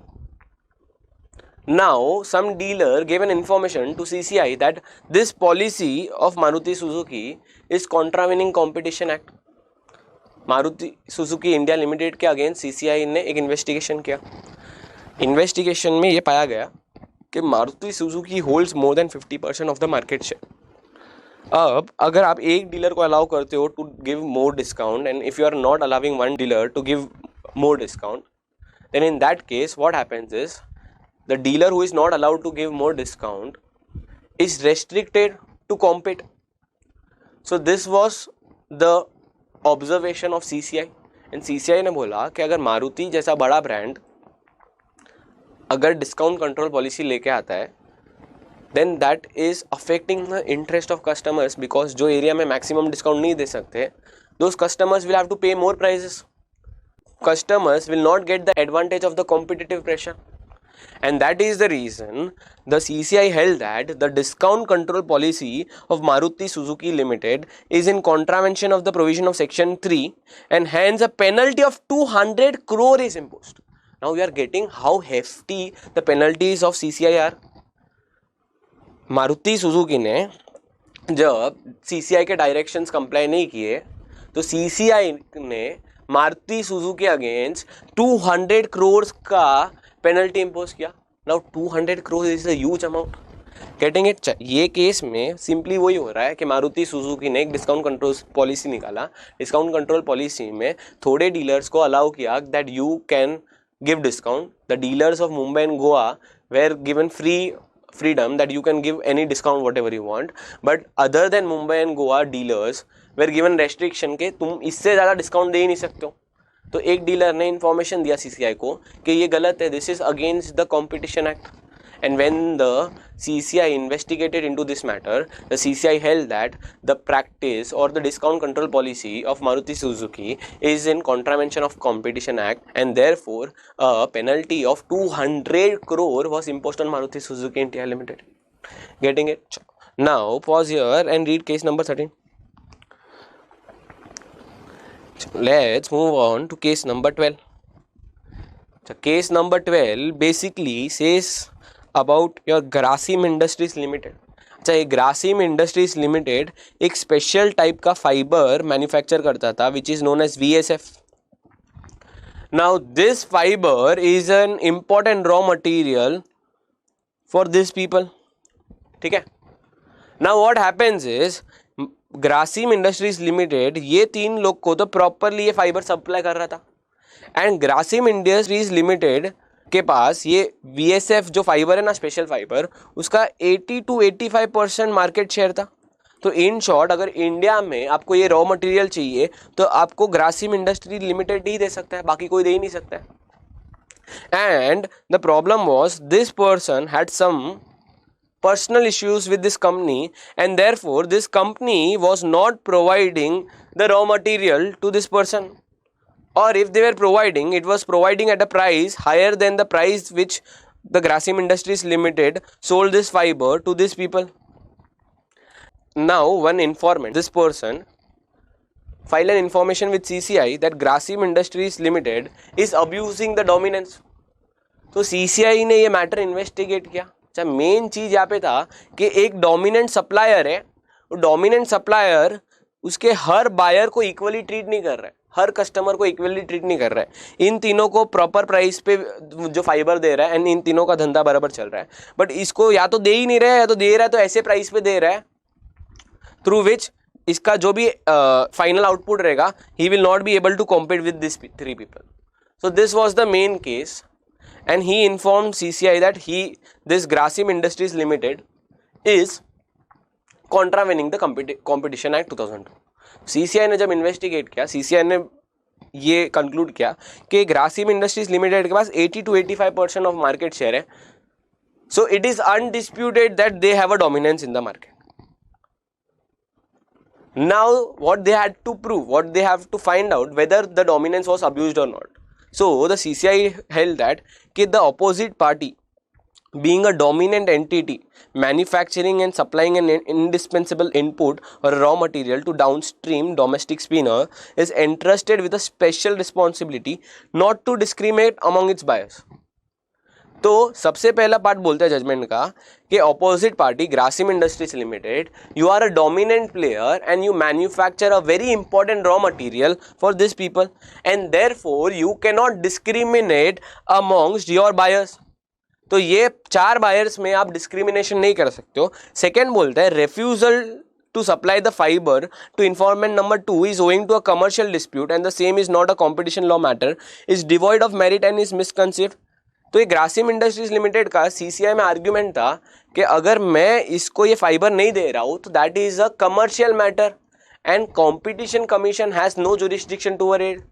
Now some dealer give an information to CCI that this policy of Maruti Suzuki is contravening competition act. Maruti Suzuki India limited के अगेंस्ट सीसीआई ने एक इन्वेस्टिगेशन किया. इन्वेस्टिगेशन में ये पाया गया कि Maruti Suzuki holds more than 50% of the market share. अब अगर आप एक डीलर को अलाउ करते हो to give more discount, and if you are not allowing one dealer to give more discount, then in that case what happens is the dealer who is not allowed to give more discount is restricted to compete. So this was the observation of CCI, and CCI ने बोला कि अगर मारुति जैसा बड़ा brand अगर discount control policy लेके आता है then that is affecting the interest of customers, because जो एरिया में मैक्सिमम डिस्काउंट नहीं दे सकते those customers will have to pay more prices. Customers will not get the advantage of the competitive pressure, and that is the reason the CCI held that the discount control policy of Maruti Suzuki Limited is in contravention of the provision of section 3, and hence a penalty of 200 crore is imposed. Now we are getting how hefty the penalties of CCI are. Maruti Suzuki ने जब CCI के directions comply नहीं किए तो CCI ने Maruti Suzuki against 200 crore का penalty impose किया. Now 200 crore is a huge amount. Getting it. ये केस में सिंपली वही हो रहा है कि मारुति सुजुकी ने एक डिस्काउंट कंट्रोल पॉलिसी निकाला। डिस्काउंट कंट्रोल पॉलिसी में थोड़े डीलर्स को अलाउ किया that you can give discount. The dealers of Mumbai and Goa were given freedom that you can give any discount whatever you want, but other than Mumbai and Goa dealers were given restriction के तुम इससे ज़्यादा discount दे ही नहीं सकते हो। तो एक डीलर ने इन्फॉर्मेशन दिया CCI को कि ये गलत है, this is against the competition act. And when the CCI investigated into this matter, the CCI held that the practice or the discount control policy of Maruti Suzuki is in contravention of Competition Act, and therefore a penalty of 200 crore was imposed on Maruti Suzuki India Limited. Getting it? Now pause here and read case number 13. Let's move on to case number 12. So case number 12 basically says about your Grasim industries limited. अच्छा, ये Grasim industries limited एक special type का fibre manufacture करता था which is known as VSF। Now this fibre is an important raw material for this people, ठीक है। Now what happens is Grasim industries limited ये 3 लोग को तो प्रॉपरली ये फाइबर सप्लाई कर रहा था, एंड ग्रासिम इंडस्ट्रीज लिमिटेड के पास ये VSF जो फाइबर है ना, स्पेशल फाइबर, उसका 80 to 85% मार्केट शेयर था। तो इन शॉर्ट अगर इंडिया में आपको ये रॉ मटेरियल चाहिए तो आपको ग्रासिम इंडस्ट्री लिमिटेड ही दे सकता है, बाकी कोई दे ही नहीं सकता है। And the problem was this person had some personal issues with this company, and therefore this company was not providing the raw material to this person, or if they were providing, it was providing at a price higher than the price which the Grasim Industries Limited sold this fiber to these people. Now one informant, this person filed an information with CCI that Grasim Industries Limited is abusing the dominance. तो CCI ने ये matter investigate किया। अच्छा, main चीज यहाँ पे था कि एक डोमिनेंट सप्लायर है, डोमिनेंट सप्लायर उसके हर बायर को इक्वली ट्रीट नहीं कर रहा है, हर कस्टमर को इक्वली ट्रीट नहीं कर रहा है। इन तीनों को प्रॉपर प्राइस पे जो फाइबर दे रहा है, एंड इन तीनों का धंधा बराबर चल रहा है, बट इसको या तो दे ही नहीं रहा है या तो दे रहा है तो ऐसे प्राइस पे दे रहा है थ्रू विच इसका जो भी फाइनल आउटपुट रहेगा he will not be able to compete with this 3 people. So this was the main case, and he informed CCI that this Grasim Industries Limited is contravening the Competition Act 2002. CCI ने जब investigate किया, CCI ने ये conclude किया कि Grasim industries limited के पास 80 to 85% of market share है, so it is undisputed that they have a dominance in the market. Now what they had to prove, what they have to find out whether the dominance was abused or not. So the CCI held that the opposite party being a dominant entity manufacturing and supplying an indispensable input or raw material to downstream domestic spinner is entrusted with a special responsibility not to discriminate among its buyers. तो सबसे पहला part बोलता है judgement का कि opposite party Grasim industries limited, you are a dominant player and you manufacture a very important raw material for this people and therefore you can not discriminate amongst your buyers. तो ये 4 buyers में आप discrimination नहीं कर सकते हो। Second बोलता है रेफ्यूजल to supply the fiber to informant number 2 is owing to a commercial dispute and the same is not a competition law matter, is devoid of merit and is misconceived. तो ये Grasim industries limited का CCI में argument था कि अगर मैं इसको ये फाइबर नहीं दे रहा हूँ तो that is a commercial matter and competition commission has no jurisdiction to it.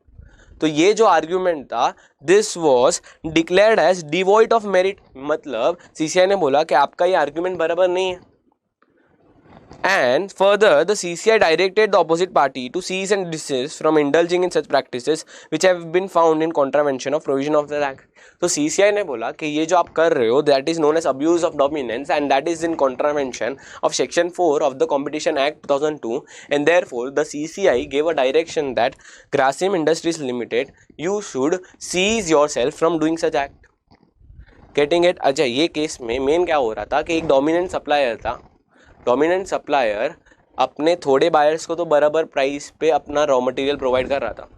तो ये जो आर्ग्यूमेंट था this was declared as devoid of merit, मतलब CCI ने बोला कि आपका ये आर्ग्यूमेंट बराबर नहीं है। And further, the CCI directed the opposite party to cease and desist from indulging in such practices which have been found in contravention of provision of the act. तो CCI ने बोला कि ये जो आप कर रहे हो that is known as abuse of dominance and that is in contravention of section 4 of the Competition Act 2002 and therefore the CCI gave a direction that Grasim Industries Limited you should cease yourself from doing such act. Getting it? अच्छा, ये case में main क्या हो रहा था कि एक dominant supplier था, डोमिनेंट सप्लायर अपने थोड़े बायर्स को तो बराबर प्राइस पे अपना रॉ मटेरियल प्रोवाइड कर रहा था,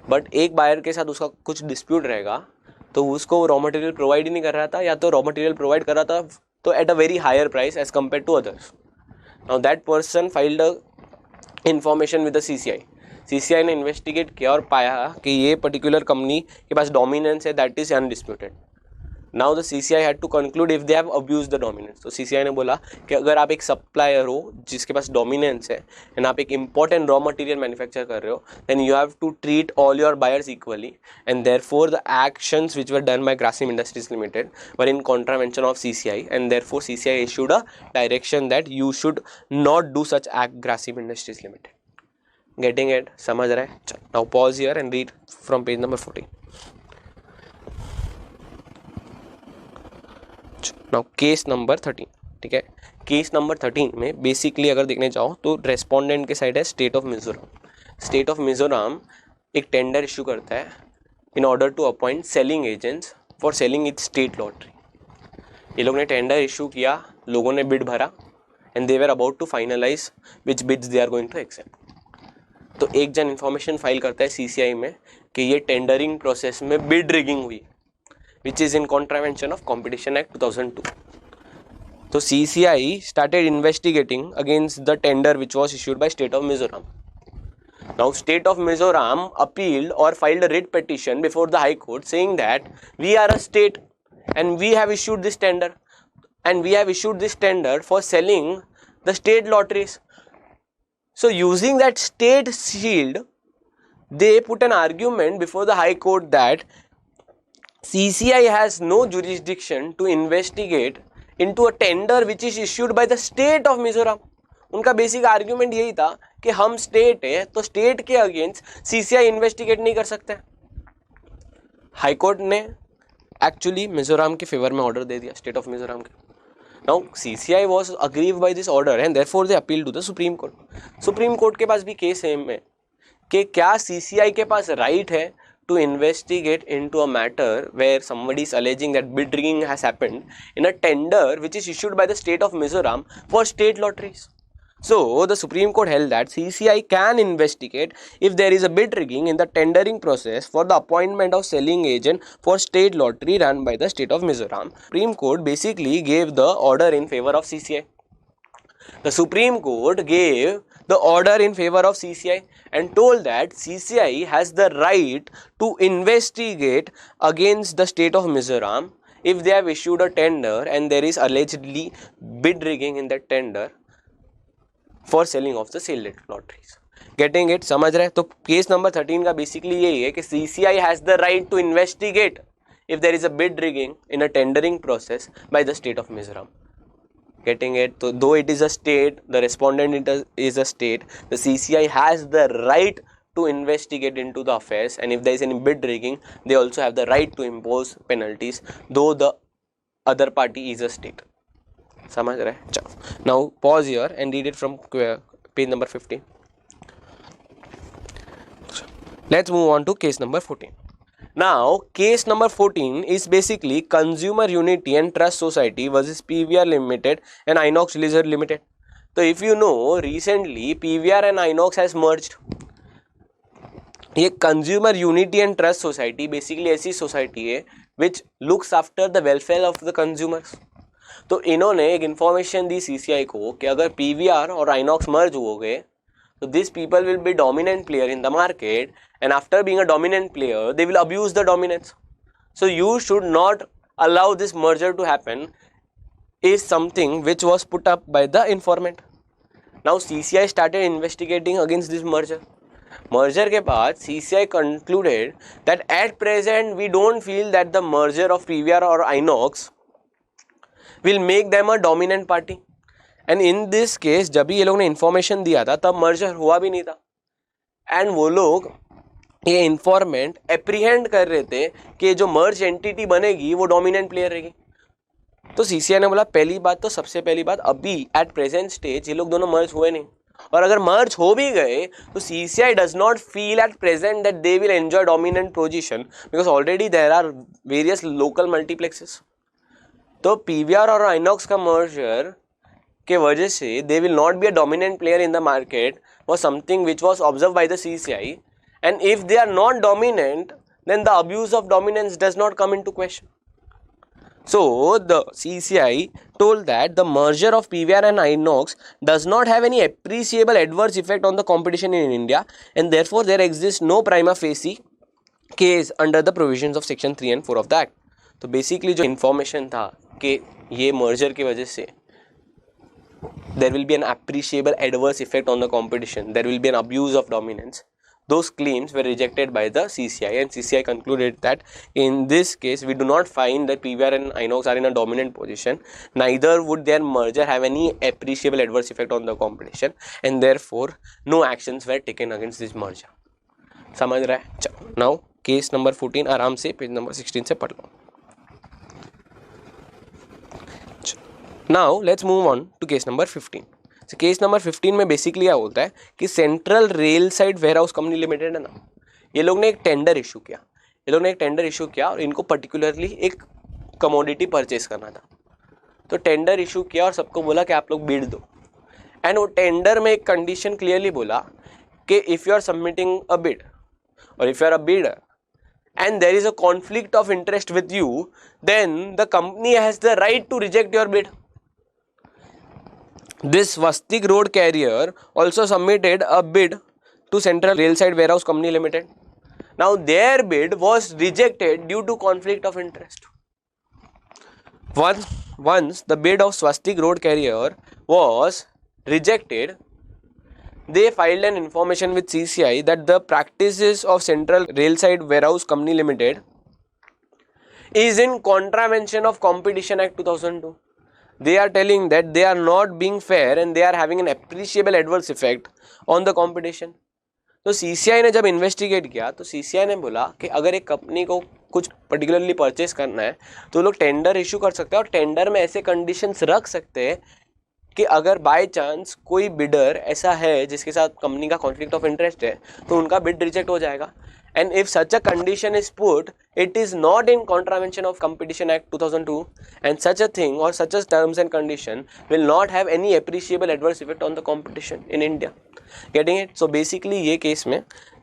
बट एक बायर के साथ उसका कुछ डिस्प्यूट रहेगा तो उसको रॉ मटेरियल प्रोवाइड ही नहीं कर रहा था, या तो रॉ मटेरियल प्रोवाइड कर रहा था तो at a very higher price as compared to others. Now that person filed a information with the CCI. CCI ने इन्वेस्टिगेट किया और पाया कि ये पर्टिकुलर कंपनी के पास डोमिनेंस है, that is undisputed. Now the CCI had to conclude if they have abuse the dominance. तो CCI ने बोला कि अगर आप एक सप्लायर हो जिसके पास डोमिनेंस है एंड आप एक इंपॉर्टेंट रॉ मटेरियल मैन्युफैक्चर कर रहे हो, then you have to treat all your buyers equally and therefore the actions which were done by Grasim industries limited were in contravention of CCI and therefore CCI issued a direction that you should not do such act Grasim Industries Limited. Getting it? समझ रहे हैं? Now pause here and read from page number 14. Now case number 13. ठीक है, case number 13 में basically अगर देखने जाओ तो रेस्पोंडेंट के साइड है state of Mizoram. State of Mizoram एक टेंडर इशू करता है in order to appoint selling agents for selling it state lottery. ये लोग ने टेंडर इशू किया, लोगों ने बिड भरा and they were about to finalise which bids they are going to accept. तो एक जन इन्फॉर्मेशन फाइल करता है CCI में कि ये टेंडरिंग प्रोसेस में बिड रिगिंग हुई, which is in contravention of competition act 2002. तो CCI started investigating against the tender which was issued by state of Mizoram. Now state of Mizoram appealed or filed a writ petition before the High Court saying that we are a state and we have issued this tender for selling the state lotteries. So using that state shield, they put an argument before the High Court that CCI has no jurisdiction to investigate into a tender which is issued by the state of Mizoram. उनका basic argument यही था कि हम state है तो state के against CCI investigate नहीं कर सकते. हाई कोर्ट ने एक्चुअली मिजोरम के फेवर में ऑर्डर दे दिया, स्टेट ऑफ मिजोरम के. Now CCI was aggrieved by this order and therefore they appealed to the Supreme Court. Supreme Court के पास भी केस है में कि क्या CCI के पास राइट है to investigate into a matter where somebody is alleging that bid rigging has happened in a tender which is issued by the state of Mizoram for state lotteries. So the Supreme Court held that CCI can investigate if there is a bid rigging in the tendering process for the appointment of selling agent for state lottery run by the state of Mizoram. Supreme Court basically gave the order in favor of CCI. The Supreme Court gave the order in favor of CCI and told that CCI has the right to investigate against the state of Mizoram if they have issued a tender and there is allegedly bid rigging in that tender for selling of the sale lotteries. Getting it? समझ रहे? तो case number 13 का basically यही है कि CCI has the right to investigate if there is a bid rigging in a tendering process by the state of Mizoram. Getting it? So though it is a state, the respondent is a state, the CCI has the right to investigate into the affairs and if there is any bid rigging, they also have the right to impose penalties though the other party is a state. समझ रहे? चलो. Now pause here and read it from page number 15. Let's move on to case number 14. Now, case number 14 is basically Consumer Unity and Trust Society versus PVR Limited and Inox Lizard Limited. So, if you know, recently PVR and Inox has merged. ये Consumer Unity and Trust Society basically ऐसी society है which looks after the welfare of the consumers. तो इन्होंने एक information दी CCI को कि अगर PVR और Inox merge हो गए so these people will be dominant player in the market and after being a dominant player they will abuse the dominance. So you should not allow this merger to happen is something which was put up by the informant. Now CCI started investigating against this merger. Merger के बाद CCI concluded that at present we don't feel that the merger of PVR or Inox will make them a dominant party. And in this case जब भी ये लोग ने information दिया था तब मर्जर हुआ भी नहीं था एंड वो लोग ये इन्फॉर्मेंट एप्रीहेंड कर रहे थे कि जो मर्ज एंटिटी बनेगी वो डोमिनेंट प्लेयर रहेगी. तो CCI ने बोला पहली बात तो सबसे पहली बात अभी एट प्रेजेंट स्टेज ये लोग दोनों मर्ज हुए नहीं और अगर मर्ज हो भी गए तो CCI does not feel at present that they will enjoy dominant position because already there are various local multiplexes. तो PVR और Inox का मर्जर के वजह से they will not be a dominant player in the market was something which was observed by the CCI and if they are not dominant then the abuse of dominance does not come into question. So the CCI told that the merger of PVR and Inox does not have any appreciable adverse effect on the competition in India, and therefore there exists no prima facie case under the provisions of section 3 and 4 of the act. तो basically जो information था कि ये merger की वजह से there will be an appreciable adverse effect on the competition, there will be an abuse of dominance, those claims were rejected by the CCI, and CCI concluded that in this case we do not find that PVR and Inox are in a dominant position, neither would their merger have any appreciable adverse effect on the competition, and therefore no actions were taken against this merger. समझ रहा है? चलो, now case number 14 आराम से page number 16 से पढ़ लो. Now let's move on to case number 15. So case number 15 में बेसिकली क्या बोलता है कि central rail side warehouse company limited है ना, ये लोग ने एक टेंडर इशू किया, और इनको पर्टिकुलरली एक कमोडिटी परचेस करना था. तो टेंडर इशू किया और सबको बोला कि आप लोग बिड दो, एंड वो टेंडर में एक कंडीशन क्लियरली बोला कि if you are submitting a bid और if you are a bidder and there is a conflict of interest with you, then the company has the right to reject your bid. This Swastik Road Carrier also submitted a bid to Central Railside Warehouse Company Limited. Now their bid was rejected due to conflict of interest. Once the bid of Swastik Road Carrier was rejected, they filed an information with CCI that the practices of Central Railside Warehouse Company Limited is in contravention of Competition Act 2002. They are telling that they are not being fair and they are having an appreciable adverse effect on the competition. तो CCI ने जब investigate किया तो CCI ने बोला कि अगर एक कंपनी को कुछ पर्टिकुलरली परचेस करना है तो लोग टेंडर इशू कर सकते हैं, और टेंडर में ऐसे कंडीशंस रख सकते हैं कि अगर बाय चांस कोई बिडर ऐसा है जिसके साथ कंपनी का कॉन्फ्लिक्ट ऑफ इंटरेस्ट है तो उनका बिड रिजेक्ट हो जाएगा. And if such a condition is put, it is not in contravention of competition act 2002, and such a thing और such a terms and condition will not have any appreciable adverse effect on the competition in India. Getting it? So basically ये case में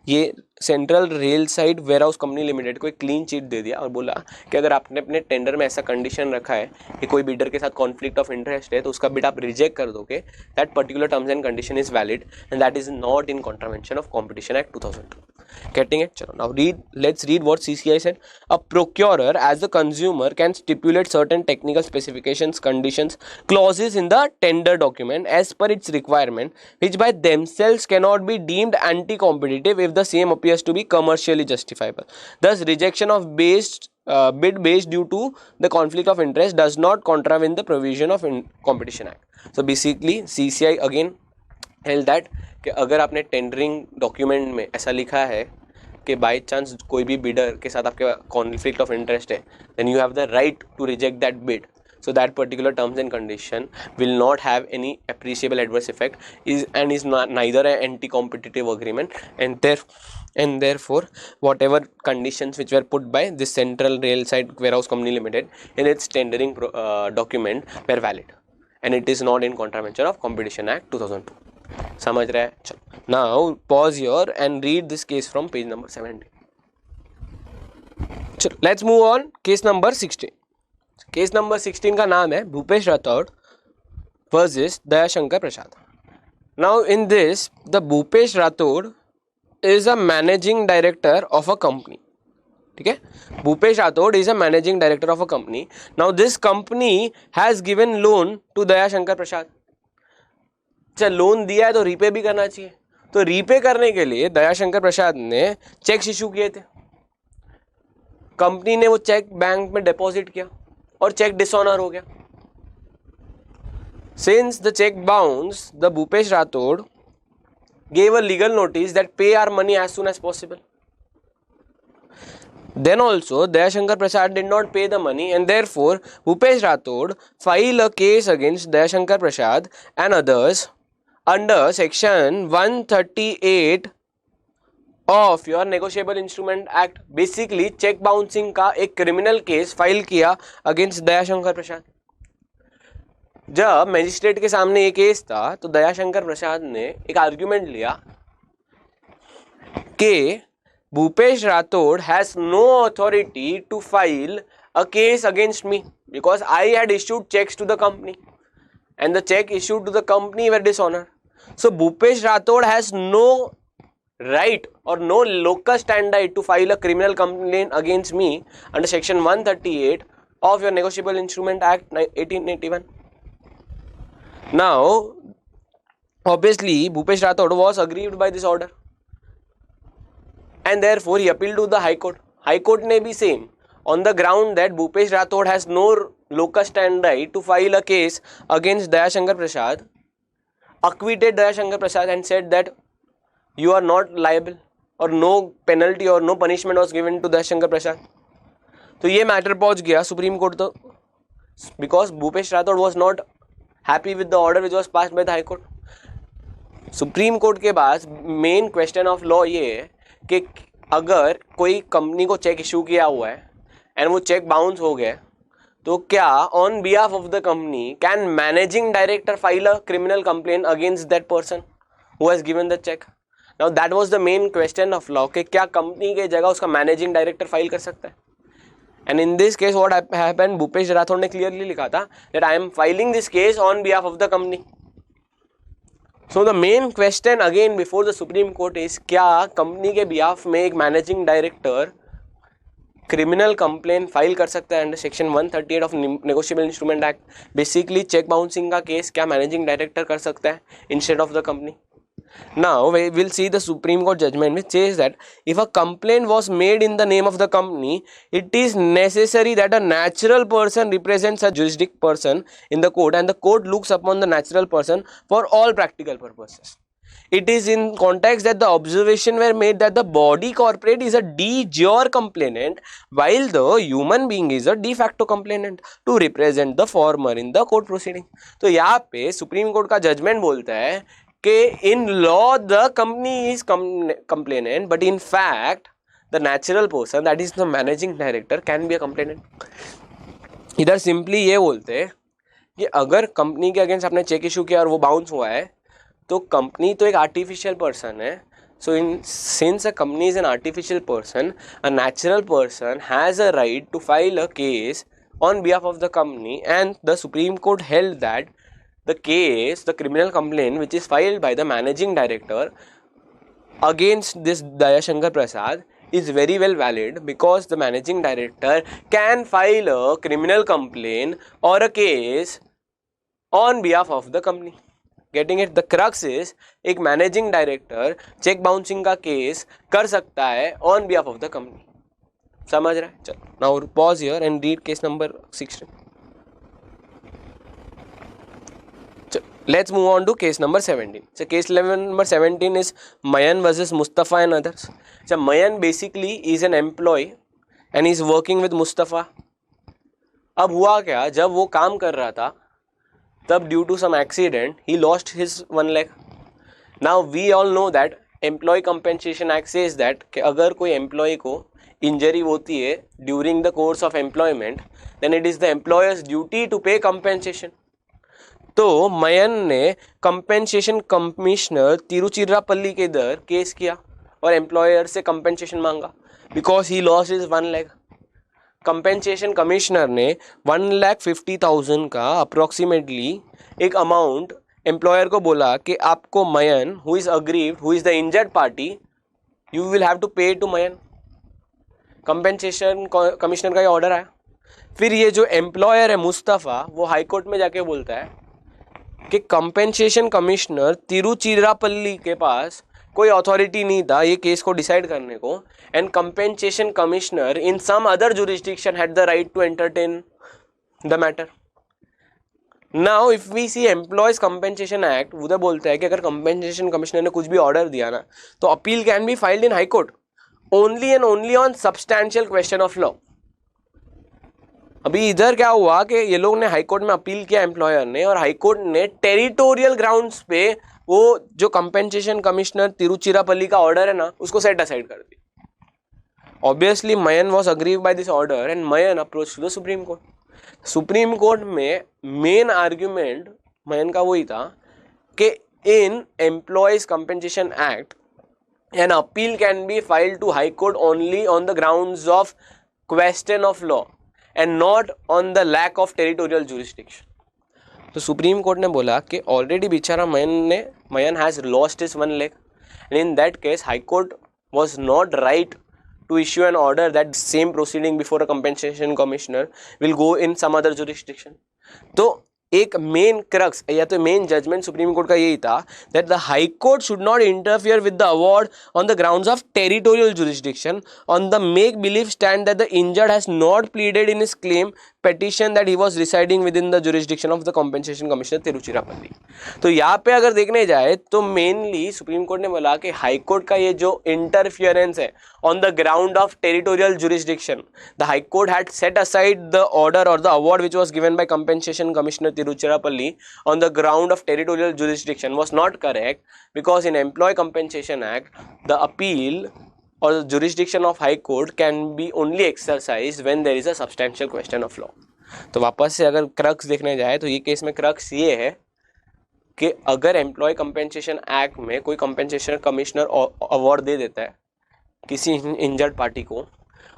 ये central rail side warehouse company limited को एक clean chit दे दिया और बोला कि अगर आपने अपने टेंडर में ऐसा कंडीशन रखा है कि कोई बिडर के साथ कॉन्फ्लिक्ट ऑफ इंटरेस्ट है तो उसका बिड आप रिजेक्ट कर दोगे, that particular terms and condition is valid and that is not in contravention of competition act 2002. Getting it? चलो, now let's read what CCI said. A procurer as the consumer can stipulate certain technical specifications, conditions, clauses in the tender document as per its requirement, which by themselves cannot be deemed anti-competitive if the same appears to be commercially justifiable. Thus, rejection of bid based due to the conflict of interest does not contravene the provision of Competition Act. So basically, CCI again held that कि अगर आपने tendering document में ऐसा लिखा है कि by chance कोई भी बिडर के साथ आपके कॉन्फ्लिक्ट ऑफ इंटरेस्ट है, then you have the right to reject that bid. So that particular terms and condition will not have any appreciable adverse effect, is not neither an anti-competitive agreement, and therefore whatever conditions which were put by this Central Railside Warehouse Company Limited in its tendering document were valid, and it is not in contravention of Competition Act 2002. समझ रहा है? चलो, now pause here and read this case from page number 17. चलो, let's move on. Case number 16. Case number 16 का नाम है Bhupesh Rathore versus Dayashankar Prasad. Now in this the Bhupesh Rathore is a managing director of a company. ठीक है, Bhupesh Rathore is a managing director of a company. Now this company has given loan to Dayashankar Prasad. अच्छा, loan दिया है तो repay भी करना चाहिए. तो रीपे करने के लिए दयाशंकर प्रसाद ने चेक्स इशू किए थे. कंपनी ने वो चेक बैंक में डिपॉजिट किया और चेक डिसऑनर हो गया. Since the cheque bounce, the Bhupesh Rathore gave a legal notice that pay our money as soon as possible. Then also Dayashankar Prasad did not pay the money, and therefore Bhupesh Rathod filed a case against Dayashankar Prasad and others under section 138 of your Negotiable Instrument Act. Basically cheque bouncing का एक criminal case file किया against Dayashankar प्रसाद. जब magistrate के सामने ये case था तो दयाशंकर प्रसाद ने एक आर्ग्यूमेंट लिया कि Bhupesh Rathore has no authority to file a case against me because I had issued checks to the company and the check issued to the company were dishonored. So Bhupesh Rathod has no right or no locus standi to file a criminal complaint against me under section 138 of your Negotiable Instrument Act 1881. Now, obviously, Bhupesh Rathod was aggrieved by this order and therefore he appealed to the High Court. High Court ne bhi same on the ground that Bhupesh Rathod has no locus standi to file a case against Dayasankar Prasad, acquitted Dayasankar Prasad and said that you are not liable or no penalty or no punishment was given to Dayasankar Prasad. तो ये matter पहुंच गया supreme court तो because Bhupesh Rathore was not happy with the order which was passed by the high court. Supreme court के पास main question of law ये है कि अगर कोई कंपनी को चेक इशू किया हुआ है एंड वो चेक बाउंस हो गया तो क्या on behalf of the company can managing director file a criminal complaint against that person who has given the cheque. Now that was the main question of law कि क्या company के जगह उसका managing director file कर सकता है. And in this case, what happened? Bhupesh Rathod ने clearly लिखा था that I am filing this case on behalf of the company. So the main question again before the Supreme Court is क्या company के behalf में एक managing director criminal complain file कर सकता है under section 138 of negotiable instrument act. Basically cheque bouncing का case क्या managing director कर सकता है instead of the company. Now we will see the Supreme Court judgment which says that if a complaint was made in the name of the company, it is necessary that a natural person represents a jurisdict person in the court and the court looks upon the natural person for all practical purposes. It is in context that the observation were made that the body corporate is a de jure complainant while the human being is a de facto complainant to represent the former in the court proceeding. तो यहाँ पे supreme Court का judgement बोलता है कि in law the company is complainant but in fact the natural person that is the managing director can be a complainant. इधर simply ये बोलते हैं कि अगर कंपनी के अगेंस्ट आपने चेक इशू किया और वो बाउंस हुआ है तो कंपनी तो एक आर्टिफिशियल पर्सन है. So since a company is an artificial person, a natural person has a right to file a case on behalf of the company, and the Supreme Court held that the case, the criminal complaint which is filed by the managing director against this Dayasankar Prasad is very well valid because the managing director can file a criminal complaint or a case on behalf of the company. Getting it? The crux is एक managing director cheque bouncing का case कर सकता है on behalf of the company. समझ रहा है? चलो now pause here and read case number 16. Let's move on to case number 17. So case number 17 is Mayan versus Mustafa and others. So Mayan basically is an employee and he is working with Mustafa. अब हुआ क्या, जब वो काम कर रहा था तब due to some accident he lost his one leg. Now we all know that Employee Compensation Act says that कि अगर कोई employee को इंजरी होती है during the course of employment then it is the employer's duty to pay compensation. तो मयन ने compensation commissioner Tiruchirappalli के इधर केस किया और एम्प्लॉयर से कंपेंसेशन मांगा because he loss is 1 lakh. Compensation commissioner ने 1,50,000 का अप्रोक्सीमेटली एक अमाउंट एम्प्लॉयर को बोला कि आपको Mayan who is aggrieved, who is the injured party, you will have to pay to Mayan. Compensation commissioner का ये ऑर्डर आया. फिर ये जो एम्प्लॉयर है मुस्तफ़ा वो हाई कोर्ट में जाके बोलता है कि कंपेंसेशन कमिश्नर तिरुचिरापल्ली के पास कोई अथॉरिटी नहीं था ये केस को डिसाइड करने को, and compensation commissioner in some other jurisdiction had the right to entertain the matter. Now if we see employees compensation act उधर बोलता है कि अगर कंपेंसेशन कमिश्नर ने कुछ भी ऑर्डर दिया ना तो appeal can be filed in high court only and only on substantial question of law. अभी इधर क्या हुआ कि ये लोग ने हाई कोर्ट में अपील किया एम्प्लॉयर ने, और हाई कोर्ट ने टेरिटोरियल ग्राउंड्स पे वो जो कंपेंसेशन कमिश्नर तिरुचिरापल्ली का ऑर्डर है ना उसको सेट असाइड कर दिया. Obviously Mayan was aggrieved by this order and Mayan approach to the supreme court. Supreme court में मेन आर्ग्यूमेंट मयन का वही था कि in employees compensation act an appeal can be filed to high court only on the grounds of question of law and not on the lack of territorial jurisdiction. तो supreme court ने बोला कि already बेचारा Mayan has lost his one leg, and in that case high court was not right to issue an order that same proceeding before a compensation commissioner will go in some other jurisdiction. तो एक main crux या तो main judgement supreme Court का यही था that the high court should not interfere with the award on the grounds of territorial jurisdiction on the make believe stand that the injured has not pleaded in his claim petition that he was residing within the jurisdiction of the compensation commissioner Tiruchirappalli. तो यहाँ पे अगर देखने जाए तो mainly supreme court ने बोला कि हाई कोर्ट का ये जो इंटरफियरेंस है on the ground of territorial jurisdiction, the high court had set aside the order और the award which was given by compensation commissioner Tiruchirappalli on the ground of territorial jurisdiction was not correct, because in Employee Compensation Act the appeal or the jurisdiction of high court can be only exercised when there is a substantial question of law. तो वापस से अगर crux देखने जाए तो ये case में crux ये है कि अगर एम्प्लॉय कंपेंसेशन एक्ट में कोई कंपेंसेशन कमिश्नर अवार्ड दे देता है किसी इंजर्ड पार्टी को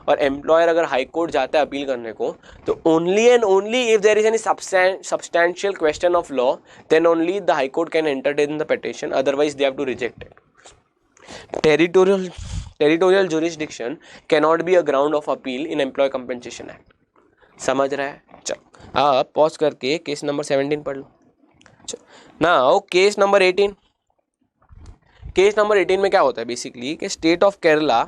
और एम्प्लॉयर अगर हाई कोर्ट जाता है अपील करने को, तो only and only if there is any substantial question of law then only the high court can entertain the petition, otherwise they have to reject it. Territorial jurisdiction cannot be a ground of appeal in employ compensation act. समझ रहा है? चलो आप pause करके case number 17 पढ़ लो. Now case number 18. Case number 18 में क्या होता है बेसिकली कि स्टेट ऑफ केरला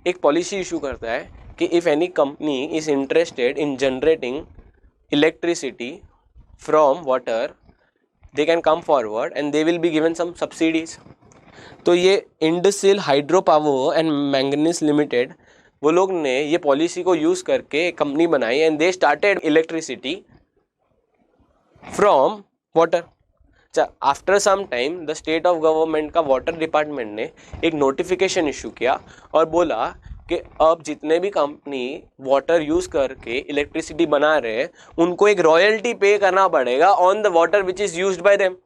एक पॉलिसी इशू करता है कि if any company is interested in generating electricity from water they can come forward and they will be given some subsidies. तो ये Indsil hydro power and manganese limited वो लोग ने ये पॉलिसी को यूज करके एक कंपनी बनाई and they started electricity from water. After some time the state of government का वाटर डिपार्टमेंट ने एक नोटिफिकेशन इशू किया और बोला कि अब जितने भी कंपनी वाटर यूज करके इलेक्ट्रिसिटी बना रहे हैं उनको एक रॉयल्टी पे करना पड़ेगा on the water which is used bye them.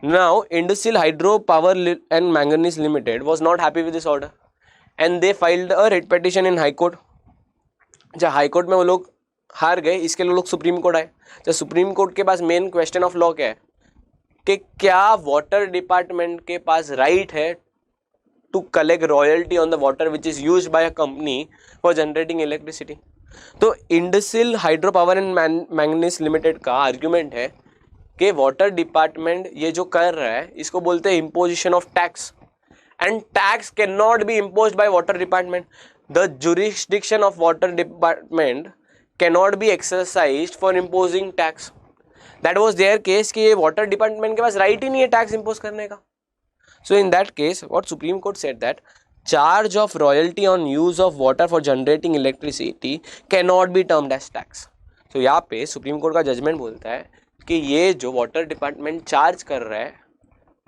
Now, Industrial Hydro Power and Manganese Limited was not happy with this order, and they filed a writ petition in High Court. जब high court में वो लोग हार गए, इसके लिए लोग supreme court आए. जब सुप्रीम कोर्ट के पास मेन क्वेश्चन ऑफ लॉ क्या है कि क्या वाटर डिपार्टमेंट के पास राइट है to collect royalty on the water which is used by a company for generating electricity. तो industrial hydro power and manganese limited का आर्ग्यूमेंट है कि वाटर डिपार्टमेंट ये जो कर रहा है इसको बोलते हैं imposition of tax, and tax can not B imposed by water department. The jurisdiction of water department can not B exercised for imposing tax. That was there case कि ये वाटर डिपार्टमेंट के पास राइट ही नहीं है tax impose करने का. So in that case what supreme court said that charge of royalty on use of water for generating electricity can not be termed as tax. तो यहाँ पे सुप्रीम कोर्ट का जजमेंट बोलता है कि ये जो वाटर डिपार्टमेंट चार्ज कर रहा है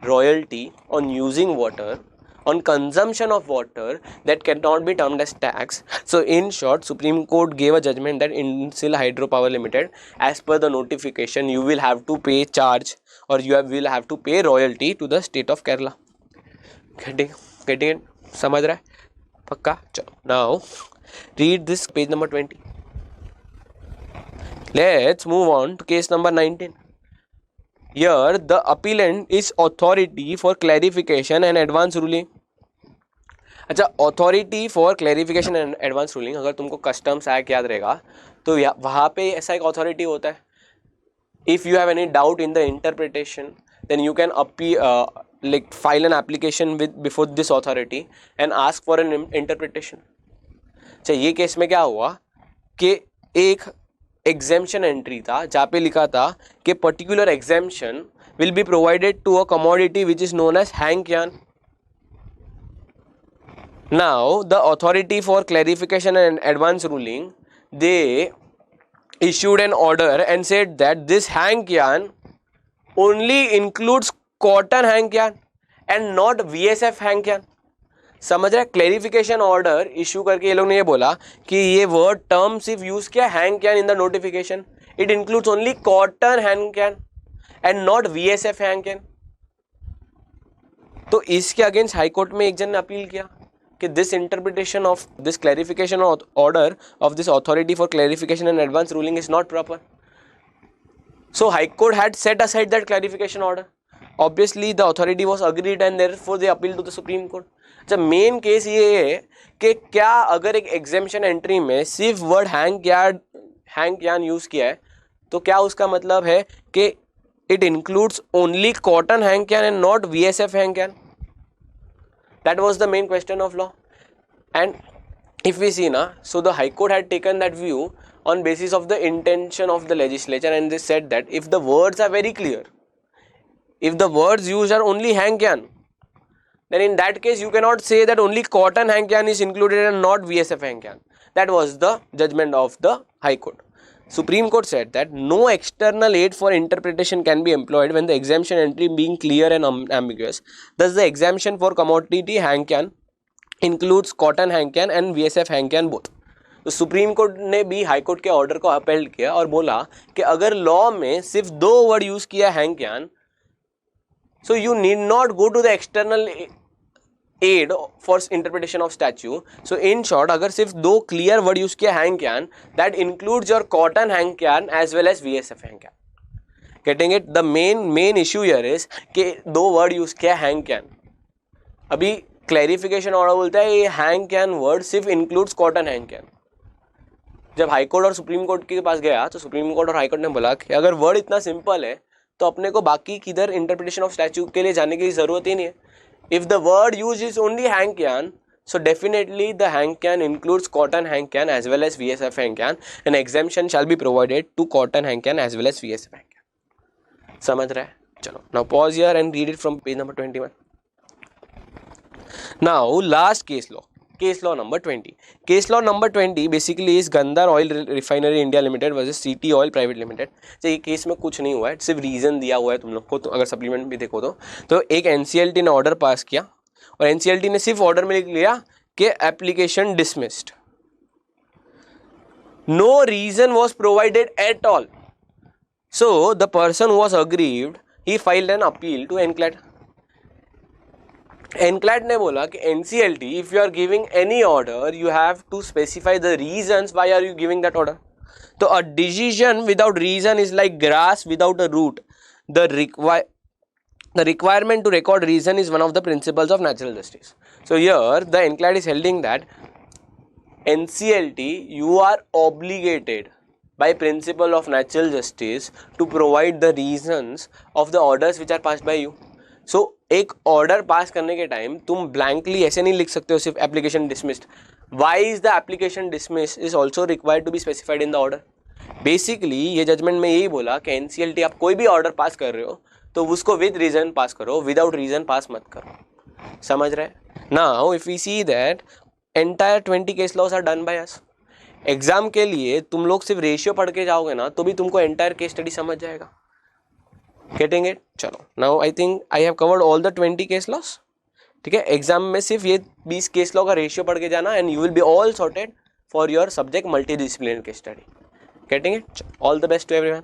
royalty on using water on consumption of water that can not be termed as tax. So in short supreme court gave a judgement that Indsil hydro power limited as per the notification you will have to pay charge और you will have to pay royalty to the state of Kerala. Getting it? समझ रहा है पक्का? चलो now read this page number 20. Let's move on to case number 19. Here the appellant is authority for clarification and advance ruling. अच्छा, authority for clarification and advance ruling अगर तुमको customs act याद रहेगा तो वहाँ पे ऐसा एक अथॉरिटी होता है. If you have any doubt in the interpretation then you can like file an application with before this authority and ask for an interpretation. अच्छा, ये केस में क्या हुआ कि एक एग्जेम्पशन एंट्री था जहाँ पे लिखा था कि particular exemption will be provided to a commodity which is known as hank yarn. Now the authority for clarification and advance ruling they issued an order and said that this hang yarn only includes cotton hang yarn and not VSF hang yarn. समझ रहे? Clarification order issue करके ये लोग ने ये बोला कि ये वर्ड टर्म सिर्फ यूज किया hang can in the notification, it includes only cotton hang can and not VSF hang can. तो इसके अगेंस्ट हाई कोर्ट में एक जन ने अपील किया कि this interpretation of this clarification order of this authority for clarification and advance ruling is not proper. So High Court had set aside that clarification order. Obviously the authority was agreed and therefore they appealed to the Supreme Court. जब main case ये है कि क्या अगर एक exemption entry में सिर्फ word hang can use किया है तो क्या उसका मतलब है कि it includes only cotton hang can and not VSF hang can. That was the main question of law. And if we see na, so the High Court had taken that view on basis of the intention of the legislature, and they said that if the words are very clear, if the words used are only hang can, then in that case you cannot say that only cotton hang can is included and not VSF hang can. That was the judgment of the High Court. Supreme Court said that no external aid for interpretation can be employed when the exemption entry being clear and ambiguous. Thus the exemption for commodity hang can includes cotton hang can and VSF hang can both. तो supreme court ने भी high court के order को appeal किया और बोला कि अगर लॉ में सिर्फ 2 वर्ड यूज किया hang can, so you need not go to the external aid for interpretation of statute. So in short अगर सिर्फ 2 क्लियर वर्ड यूज किया hang can, that includes your cotton hang can as well as VSF hang can. Getting it? The main issue here is कि 2 word use किया hang can. अभी clarification order बोलता है ये hang can word सिर्फ includes cotton hang can. जब high court और supreme court के पास गया तो सुप्रीम कोर्ट और हाई कोर्ट ने बोला कि अगर वर्ड इतना सिंपल है तो अपने को बाकी किधर इंटरप्रिटेशन ऑफ स्टैच्यू के लिए जाने की जरूरत ही नहीं है. If the word use is only hang can, so definitely the hang can includes cotton hang can as well as VSF hang can and exemption shall be provided to cotton hang can as well as VSF hang can. समझ रहे हैं? चलो now pause here and read it from page number 21. Now last case law number 20. Case law number 20 basically is Gandhar Oil Refinery India Limited versus CT Oil Private Limited. तो ये case में कुछ नहीं हुआ है, सिर्फ रीजन दिया हुआ है तुम लोग को. तो अगर सप्लीमेंट भी देखो तो एक NCLT ने ऑर्डर पास किया और NCLT ने सिर्फ ऑर्डर में लिख लिया कि application dismissed. No reason was provided at all. So the person who was aggrieved he filed an appeal to NCLAT. NCLAT ने बोला कि NCLT, if you are giving any order, you have to specify the reasons why are you giving that order. So a decision without reason is like grass without a root. The requirement to record reason is one of the principles of natural justice. So here the NCLAT is holding that NCLT, you are obligated by principle of natural justice to provide the reasons of the orders which are passed by you. So एक order pass करने के time तुम blankly ऐसे नहीं लिख सकते हो सिर्फ application dismissed. Why is the application dismiss is also required to be specified in the order. Basically ये जजमेंट में यही बोला कि NCLT आप कोई भी ऑर्डर पास कर रहे हो तो उसको विद रीजन पास करो, विदाउट रीजन पास मत करो. समझ रहे? Now if we see that entire 20 case laws are done by us. Exam के लिए तुम लोग सिर्फ रेशियो पढ़ के जाओगे ना तो भी तुमको एंटायर केस स्टडी समझ जाएगा. Getting it? चलो now I think I have covered all the 20 case laws. ठीक है, एग्जाम में सिर्फ ये 20 केस लॉ का रेशियो पढ़ के जाना and you will be all sorted for your subject multidisciplinary case study. Getting it? All the best to everyone.